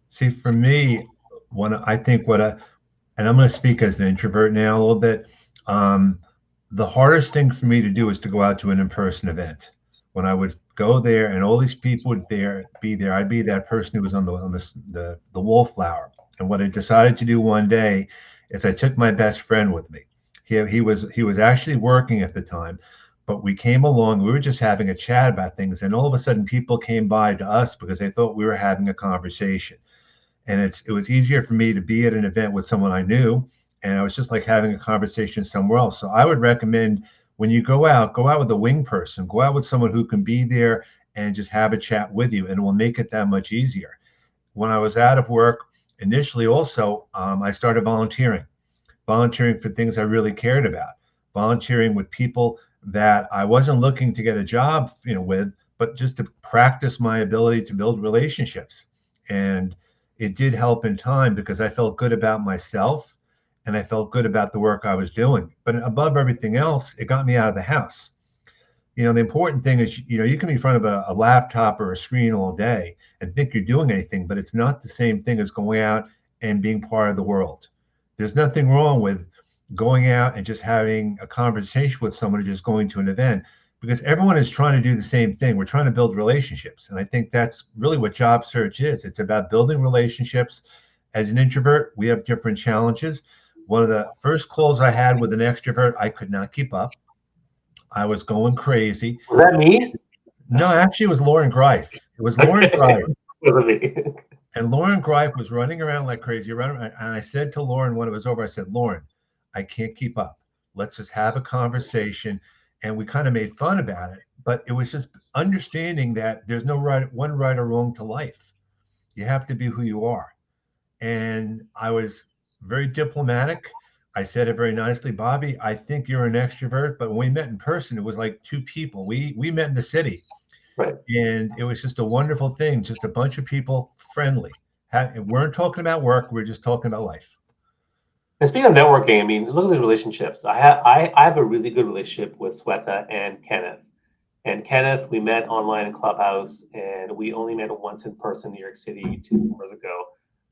See, for me, and I'm going to speak as an introvert now a little bit. The hardest thing for me to do is to go out to an in-person event. When I would go there and all these people would be there, I'd be that person who was on the wallflower. And what I decided to do one day is I took my best friend with me. He was actually working at the time, but we came along. We were just having a chat about things, and all of a sudden, people came by to us because they thought we were having a conversation. And it was easier for me to be at an event with someone I knew, and I was just like having a conversation somewhere else. So I would recommend, when you go out with a wing person, go out with someone who can be there and just have a chat with you, and it will make it that much easier. When I was out of work initially, also, I started volunteering for things I really cared about, volunteering with people that I wasn't looking to get a job, with, but just to practice my ability to build relationships. And it did help in time because I felt good about myself and I felt good about the work I was doing. But above everything else, it got me out of the house. The important thing is, you can be in front of a laptop or a screen all day and think you're doing anything, but it's not the same thing as going out and being part of the world. There's nothing wrong with going out and just having a conversation with someone or just going to an event, because everyone is trying to do the same thing. We're trying to build relationships. And I think that's really what job search is. It's about building relationships. As an introvert, we have different challenges. One of the first calls I had with an extrovert, I could not keep up. I was going crazy. Was that me? No, actually, it was Lauren Greif. It was Lauren Greif. It wasn't me. And Lauren Greif was running around like crazy. And I said to Lauren when it was over, I said, Lauren, I can't keep up. Let's just have a conversation. And we kind of made fun about it. But it was just understanding that there's no one right or wrong to life. You have to be who you are. And I was very diplomatic. I said it very nicely, Bobby, I think you're an extrovert. But when we met in person, it was like two people. We met in the city. Right. And it was just a wonderful thing. Just a bunch of people friendly. We weren't talking about work. We were just talking about life. And speaking of networking, I mean, look at these relationships. I have a really good relationship with Sweta and Kenneth. And Kenneth, we met online in Clubhouse, and we only met once in person in New York City 2 years ago.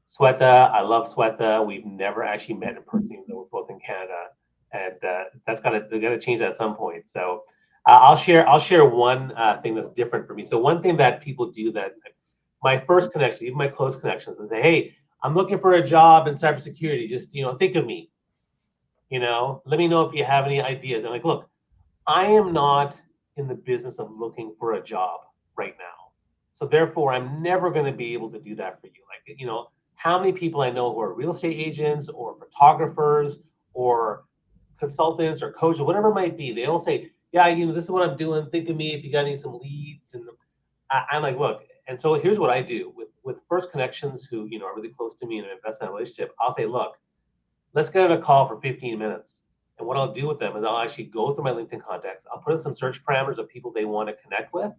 Sweta, I love Sweta. We've never actually met in person, even though we're both in Canada, and they got to change that at some point. So I'll share one thing that's different for me. So one thing that people do, that my first connection, even my close connections, and say, hey, I'm looking for a job in cybersecurity. Just think of me. Let me know if you have any ideas. And like, look, I am not in the business of looking for a job right now, so therefore I'm never going to be able to do that for you. Like, how many people I know who are real estate agents or photographers or consultants or coaches, whatever it might be, they all say, yeah, this is what I'm doing. Think of me if you got some leads. And I'm like, look, and so here's what I do with first connections who, are really close to me and invest in a relationship. I'll say, look, let's get on a call for 15 minutes. And what I'll do with them is I'll actually go through my LinkedIn contacts. I'll put in some search parameters of people they want to connect with.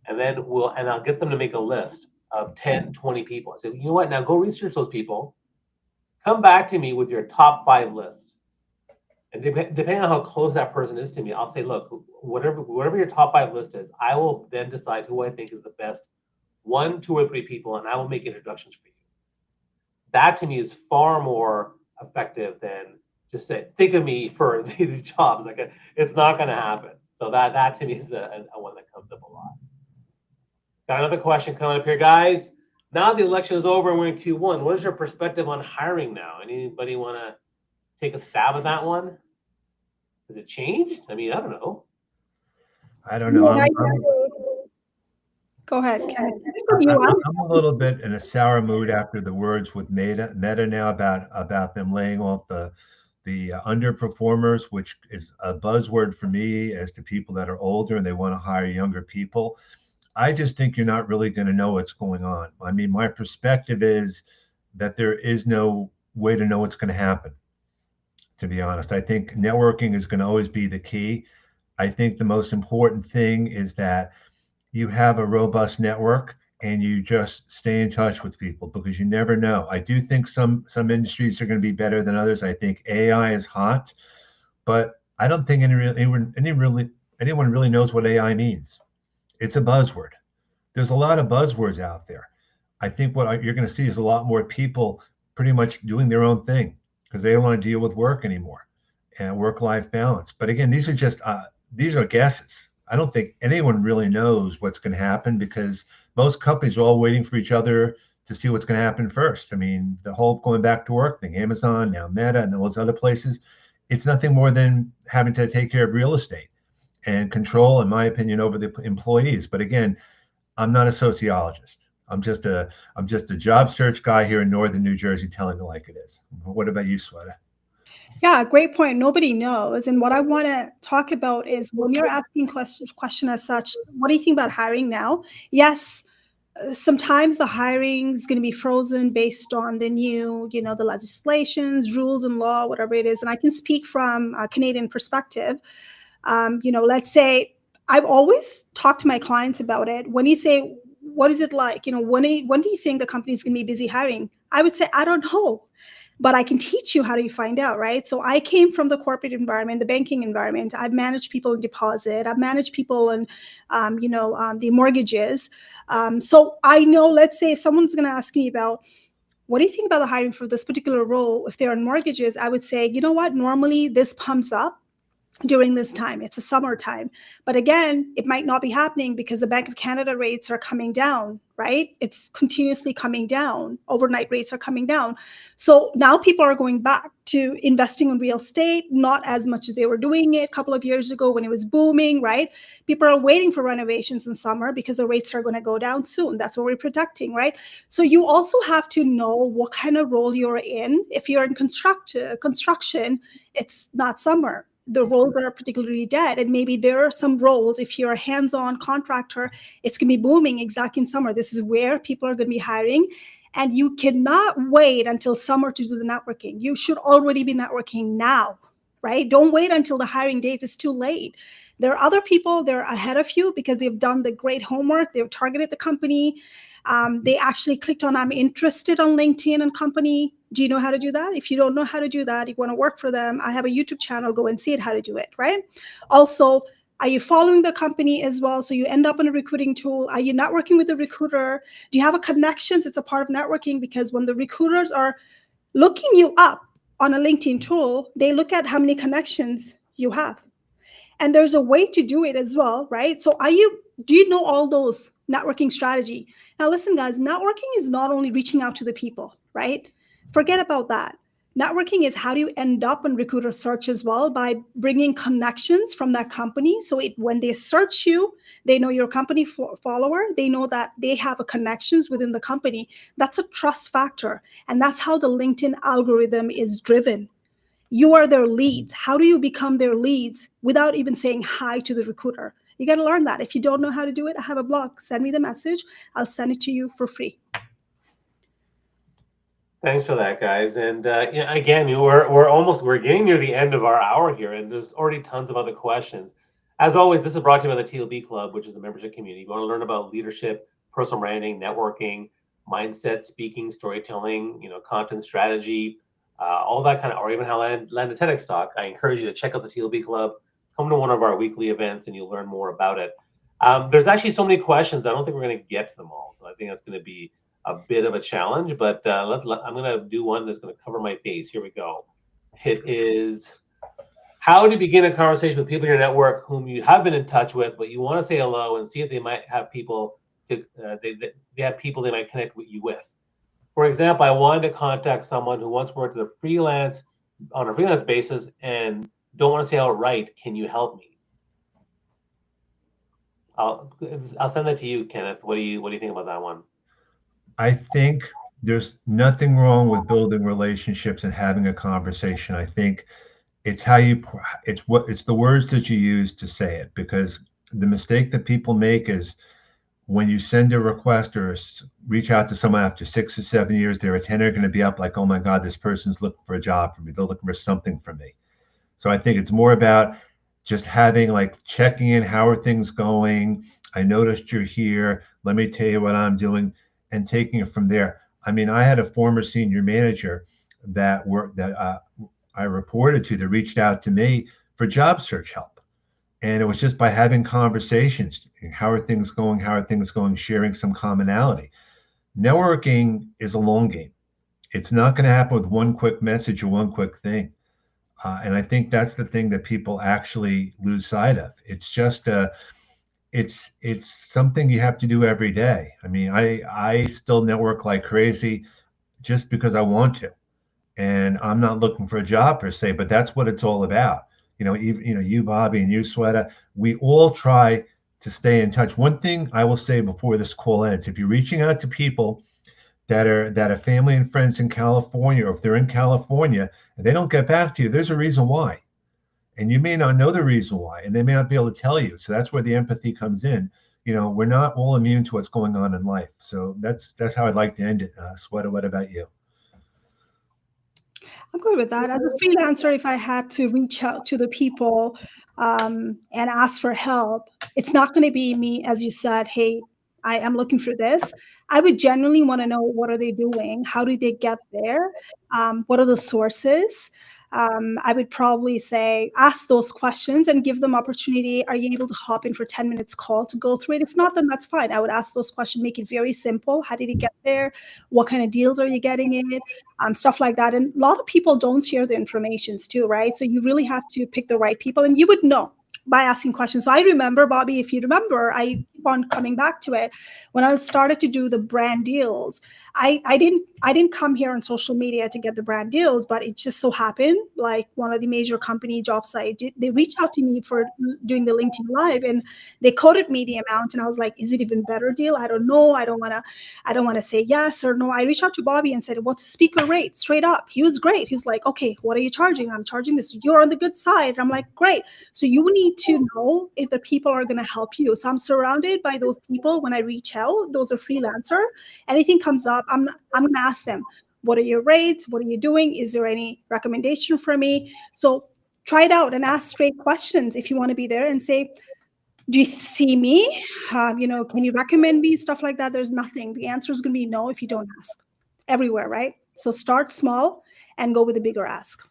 And then I'll get them to make a list of 10, 20 people. I say, you know what? Now go research those people. Come back to me with your top 5 lists. And depending on how close that person is to me, I'll say, look, whatever your top 5 list is, I will then decide who I think is the best 1, 2, or 3 people, and I will make introductions for you. That to me is far more effective than just say, think of me for these jobs. Like it's not going to happen. So that to me is a one that comes up a lot. Got another question coming up here, guys. Now the election is over and we're in Q1. What is your perspective on hiring now? Anybody want to take a stab at that one? Has it changed? I mean, I don't know. I don't know. Go ahead, Kenneth. I'm a little bit in a sour mood after the words with Meta now about them laying off the underperformers, which is a buzzword for me as to people that are older and they want to hire younger people. I just think you're not really going to know what's going on. I mean, my perspective is that there is no way to know what's going to happen. To be honest, I think networking is going to always be the key. I think the most important thing is that you have a robust network and you just stay in touch with people because you never know. I do think some industries are going to be better than others. I think AI is hot, but I don't think anyone really knows what AI means. It's a buzzword. There's a lot of buzzwords out there. I think what you're going to see is a lot more people pretty much doing their own thing because they don't want to deal with work anymore and work-life balance. But again, these are guesses. I don't think anyone really knows what's going to happen because most companies are all waiting for each other to see what's going to happen first. I mean, the whole going back to work thing, Amazon, now Meta, and those other places, it's nothing more than having to take care of real estate and control, in my opinion, over the employees. But again, I'm not a sociologist. I'm just a job search guy here in northern New Jersey telling it like it is. What about you, Sweta? Yeah, great point. Nobody knows. And what I want to talk about is when you're asking question as such, what do you think about hiring now? Yes, sometimes the hiring is going to be frozen based on the new, the legislations, rules and law, whatever it is. And I can speak from a Canadian perspective. Let's say I've always talked to my clients about it. When you say, what is it like? When do you think the company is going to be busy hiring? I would say, I don't know. But I can teach you how do you find out, right? So I came from the corporate environment, the banking environment. I've managed people in deposit. I've managed people in, the mortgages. So I know, let's say if someone's going to ask me about, what do you think about the hiring for this particular role? If they're in mortgages, I would say, you know what? Normally this pumps up during this time. It's a summertime. But again, it might not be happening because the Bank of Canada rates are coming down, right? It's continuously coming down. Overnight rates are coming down. So now people are going back to investing in real estate, not as much as they were doing it a couple of years ago when it was booming, right? People are waiting for renovations in summer because the rates are going to go down soon. That's what we're protecting, right? So you also have to know what kind of role you're in. If you're in construction, it's not summer. The roles that are particularly dead. And maybe there are some roles, if you're a hands-on contractor, it's going to be booming exactly in summer. This is where people are going to be hiring. And you cannot wait until summer to do the networking. You should already be networking now, right? Don't wait until the hiring dates. It's too late. There are other people, they're ahead of you because they've done the great homework. They've targeted the company. They actually clicked on, I'm interested on LinkedIn and company. Do you know how to do that? If you don't know how to do that, you want to work for them, I have a YouTube channel, go and see it, how to do it, right? Also, are you following the company as well? So you end up in a recruiting tool. Are you networking with the recruiter? Do you have a connections? It's a part of networking because when the recruiters are looking you up on a LinkedIn tool, they look at how many connections you have. And there's a way to do it as well, right? So do you know all those networking strategy? Now listen, guys, networking is not only reaching out to the people, right? Forget about that. Networking is how do you end up in recruiter search as well by bringing connections from that company. So when they search you, they know you're a company follower. They know that they have a connections within the company. That's a trust factor. And that's how the LinkedIn algorithm is driven. You are their leads. How do you become their leads without even saying hi to the recruiter? You got to learn that. If you don't know how to do it, I have a blog. Send me the message. I'll send it to you for free. Thanks for that, guys. And again, we're getting near the end of our hour here, and there's already tons of other questions. As always, this is brought to you by the TLB Club, which is a membership community. If you want to learn about leadership, personal branding, networking, mindset, speaking, storytelling, content strategy, all that kind of, or even how to land a TEDx talk, I encourage you to check out the TLB Club, come to one of our weekly events, and you'll learn more about it. There's actually so many questions. I don't think we're going to get to them all. So I think that's going to be a bit of a challenge, but I'm going to do one that's going to cover my face. Here we go. It is, how to begin a conversation with people in your network whom you have been in touch with, but you want to say hello and see if they might have people they have people they might connect with you with. For example, I wanted to contact someone who once worked on a freelance basis and don't want to say outright, can you help me? I'll send that to you, Kenneth. What do you think about that one? I think there's nothing wrong with building relationships and having a conversation. I think it's it's the words that you use to say it, because the mistake that people make is when you send a request or reach out to someone after 6 or 7 years, their antennae are going to be up like, oh my God, this person's looking for a job for me. They're looking for something from me. So I think it's more about just having, like, checking in. How are things going? I noticed you're here. Let me tell you what I'm doing, and taking it from there. I mean, I had a former senior manager that I reported to that reached out to me for job search help. And it was just by having conversations. How are things going? How are things going? Sharing some commonality. Networking is a long game. It's not going to happen with one quick message or one quick thing. And I think that's the thing that people actually lose sight of. It's just it's something you have to do every day. I mean, I still network like crazy just because I want to, and I'm not looking for a job per se, but that's what it's all about. Even you, Bobby, and you, Sweta, we all try to stay in touch. One thing I will say before this call ends: if you're reaching out to people that are family and friends in California, or if they're in California and they don't get back to you, there's a reason why. And you may not know the reason why, and they may not be able to tell you. So that's where the empathy comes in. We're not all immune to what's going on in life. So that's how I'd like to end it. Sweta, what about you? I'm good with that. As a freelancer, if I had to reach out to the people and ask for help, it's not going to be me, as you said, hey, I am looking for this. I would genuinely want to know, what are they doing? How did they get there? What are the sources? I would probably say, ask those questions and give them opportunity. Are you able to hop in for 10 minutes call to go through it? If not, then that's fine. I would ask those questions, make it very simple. How did you get there? What kind of deals are you getting in it? Stuff like that. And a lot of people don't share the information too, right? So you really have to pick the right people, and you would know by asking questions. So I remember, Bobby, if you remember, I keep on coming back to it. When I started to do the brand deals, I didn't come here on social media to get the brand deals, but it just so happened, like, one of the major company job sites, they reached out to me for doing the LinkedIn Live, and they quoted me the amount, and I was like, is it even better deal? I don't know. I don't want to say yes or no. I reached out to Bobby and said, what's the speaker rate? Straight up. He was great. He's like, okay, what are you charging? I'm charging this. You're on the good side. And I'm like, great. So you need to know if the people are going to help you. So I'm surrounded by those people when I reach out. Those are freelancer. Anything comes up, I'm going to ask them, what are your rates? What are you doing? Is there any recommendation for me? So try it out and ask straight questions if you want to be there, and say, do you see me? Can you recommend me? Stuff like that. There's nothing. The answer is going to be no if you don't ask. Everywhere, right? So start small and go with a bigger ask.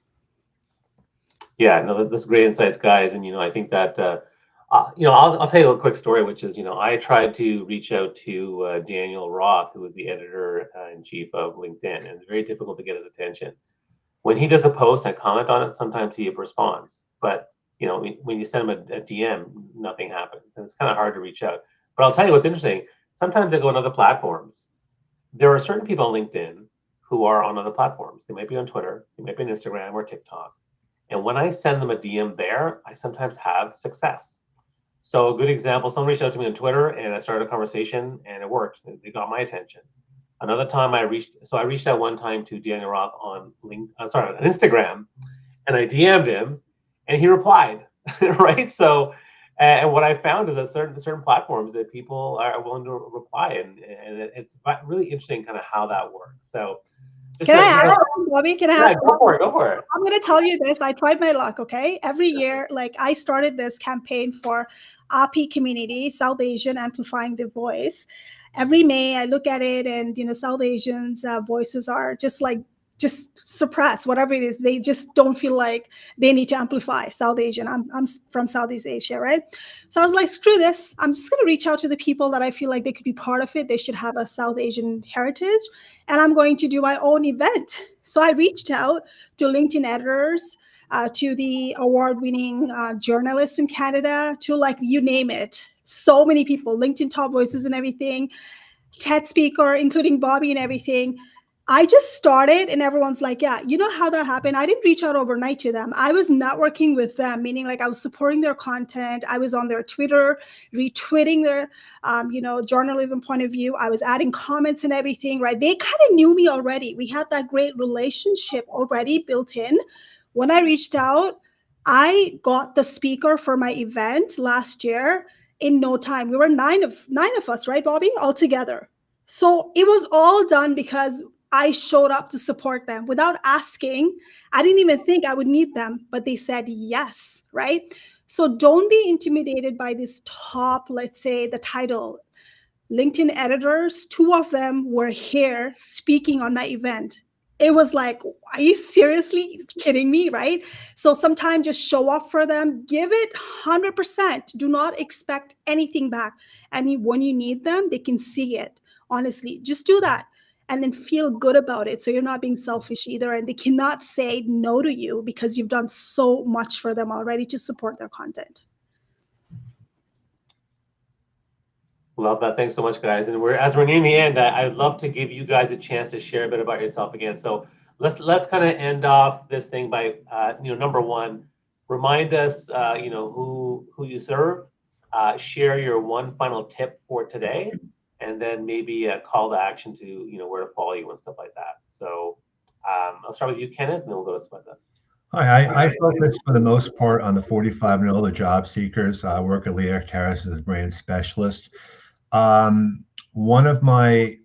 Yeah, no, that's great insights, guys. And I think that I'll tell you a quick story, which is, I tried to reach out to Daniel Roth, who was the editor in chief of LinkedIn, and it's very difficult to get his attention. When he does a post, I comment on it. Sometimes he responds, but when you send him a DM, nothing happens, and it's kind of hard to reach out. But I'll tell you what's interesting. Sometimes I go on other platforms. There are certain people on LinkedIn who are on other platforms. They might be on Twitter, they might be on Instagram or TikTok. And when I send them a DM there, I sometimes have success. So a good example, someone reached out to me on Twitter and I started a conversation and it worked. They got my attention. Another time I reached out one time to Daniel Roth on Instagram, and I DM'd him and he replied, right? So, and what I found is that certain platforms that people are willing to reply, and it's really interesting kind of how that works. So, can I add on, Bobby? Can I add on? Go for it. I'm going to tell you this. I tried my luck, okay? Every year, I started this campaign for API community, South Asian Amplifying the Voice. Every May, I look at it, and, South Asians' voices are just like just suppress whatever it is. They just don't feel like they need to amplify South Asian. I'm from Southeast Asia, right? So I was like, screw this. I'm just going to reach out to the people that I feel like they could be part of it. They should have a South Asian heritage. And I'm going to do my own event. So I reached out to LinkedIn editors, to the award-winning journalists in Canada, to like, you name it. So many people, LinkedIn top voices and everything, TED speaker, including Bobby and everything. I just started and everyone's like, yeah, you know how that happened? I didn't reach out overnight to them. I was networking with them, meaning like I was supporting their content. I was on their Twitter, retweeting their, journalism point of view. I was adding comments and everything, right? They kind of knew me already. We had that great relationship already built in. When I reached out, I got the speaker for my event last year in no time. We were nine of us, right, Bobby, all together. So it was all done because I showed up to support them without asking. I didn't even think I would need them, but they said yes, right? So don't be intimidated by this top, let's say the title. LinkedIn editors, 2 of them were here speaking on my event. It was like, are you seriously kidding me, right? So sometimes just show up for them, give it 100%. Do not expect anything back. And when you need them, they can see it. Honestly, just do that. And then feel good about it. So you're not being selfish either. And they cannot say no to you because you've done so much for them already to support their content. Love that. Thanks so much, guys. And as we're nearing the end, I'd love to give you guys a chance to share a bit about yourself again. So let's kind of end off this thing by number one, remind us who you serve, share your one final tip for today, and then maybe a call to action to where to follow you and stuff like that. So I'll start with you, Kenneth, and then we'll go to Sweta. Hi, I focus for the most part on the 45 and older job seekers. I work at Leah Harris as a brand specialist. One of my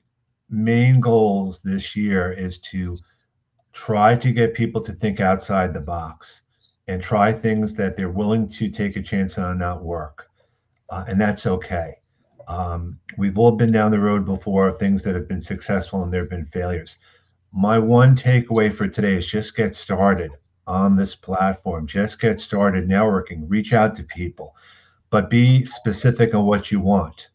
main goals this year is to try to get people to think outside the box and try things that they're willing to take a chance on and not work. And that's okay. We've all been down the road before of things that have been successful and there have been failures. My one takeaway for today is just get started on this platform. Just get started networking, reach out to people, but be specific on what you want.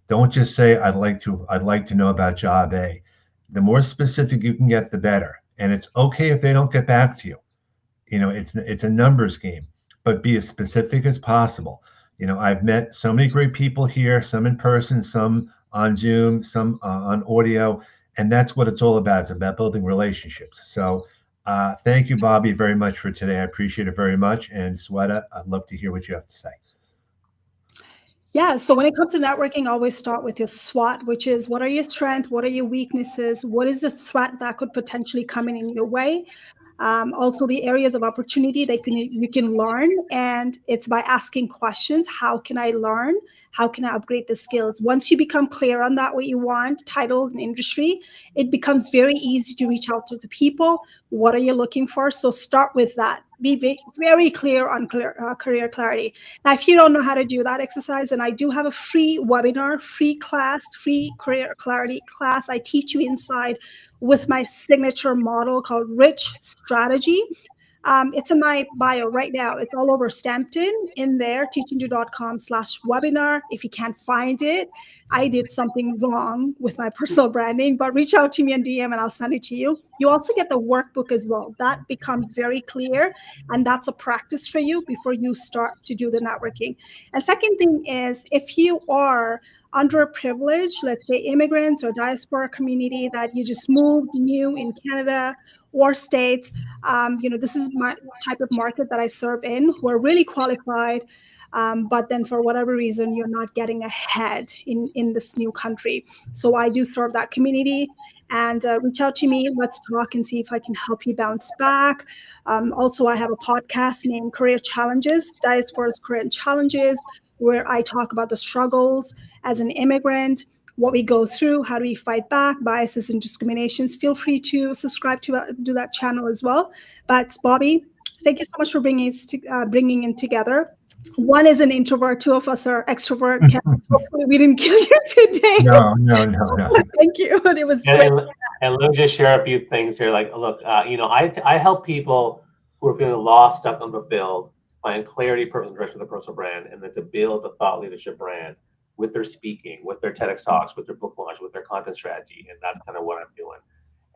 Don't just say, I'd like to know about job A. The more specific you can get, the better. And it's okay if they don't get back to you. It's a numbers game, but be as specific as possible. I've met so many great people here, some in person, some on Zoom, some on audio, and that's what it's all about. It's about building relationships. So thank you, Bobby, very much for today. I appreciate it very much. And Sweta, I'd love to hear what you have to say. Yeah, so when it comes to networking, always start with your SWOT, which is what are your strengths, what are your weaknesses, what is a threat that could potentially come in your way. Also the areas of opportunity that you can learn, and it's by asking questions. How can I learn? How can I upgrade the skills? Once you become clear on that, what you want, title and industry, it becomes very easy to reach out to the people. What are you looking for? So start with that. Be very clear on career clarity. Now, if you don't know how to do that exercise, then I do have a free webinar, free class, free career clarity class. I teach you inside with my signature model called Rich Strategy. It's in my bio right now. It's all over stamped in there, teachingyou.com/webinar. If you can't find it, I did something wrong with my personal branding, but reach out to me on DM and I'll send it to you. You also get the workbook as well. That becomes very clear, and that's a practice for you before you start to do the networking. And second thing is, if you are underprivileged, let's say immigrants or diaspora community that you just moved new in Canada or States, this is my type of market that I serve in, who are really qualified, but then for whatever reason, you're not getting ahead in this new country. So I do serve that community, and reach out to me. Let's talk and see if I can help you bounce back. Also, I have a podcast named Career Challenges, Diaspora's Career Challenges, where I talk about the struggles as an immigrant, what we go through, how do we fight back, biases and discriminations. Feel free to subscribe to that channel as well. But Bobby, thank you so much for bringing it together. One is an introvert, two of us are extrovert. Hopefully we didn't kill you today. No. Thank you. And it was And, great. and let me just share a few things here. Like, look, I help people who are feeling lost, stuck, unfulfilled, find clarity, purpose, and direction with their personal brand, and then to build a thought leadership brand with their speaking, with their TEDx talks, with their book launch, with their content strategy, and that's kind of what I'm doing.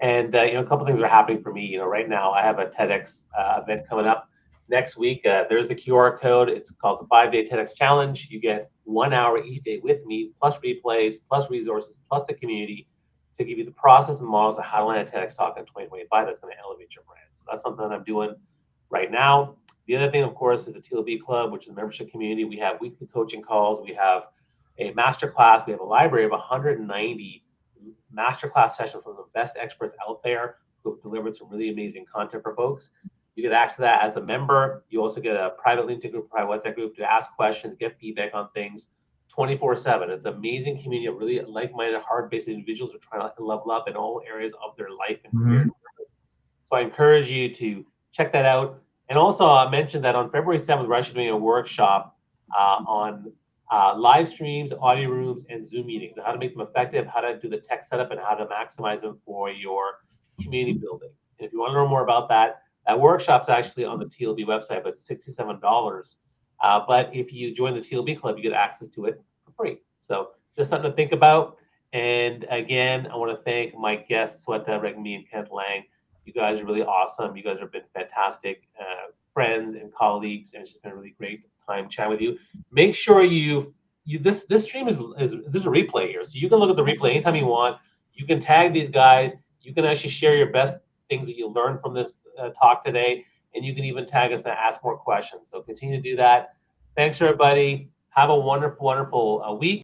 And a couple things are happening for me. Right now I have a TEDx event coming up next week. There's the QR code. It's called the 5-Day TEDx Challenge. You get 1 hour each day with me, plus replays, plus resources, plus the community to give you the process and models of how to land a TEDx talk in 2025 that's going to elevate your brand. So that's something that I'm doing right now. The other thing, of course, is the TLB Club, which is a membership community. We have weekly coaching calls. We have a masterclass. We have a library of 190 masterclass sessions from the best experts out there who have delivered some really amazing content for folks. You get access to that as a member. You also get a private LinkedIn group, private WhatsApp group to ask questions, get feedback on things 24/7. It's an amazing community of really like-minded, hard-based individuals who are trying to level up in all areas of their life and career. So I encourage you to check that out. And also, I mentioned that on February 7th, we're actually doing a workshop on live streams, audio rooms, and Zoom meetings, and how to make them effective, how to do the tech setup, and how to maximize them for your community building. And if you want to learn more about that, that workshop's actually on the TLB website, but it's $67. But if you join the TLB club, you get access to it for free. So just something to think about. And again, I want to thank my guests, Sweta Regmi and Kenneth Lang. You guys are really awesome. You guys have been fantastic friends and colleagues, and it's just been a really great time chatting with you. Make sure this stream is there's a replay here, so you can look at the replay anytime you want. You can tag these guys. You can actually share your best things that you learned from this talk today, and you can even tag us and ask more questions. So continue to do that. Thanks, everybody. Have a wonderful, wonderful week.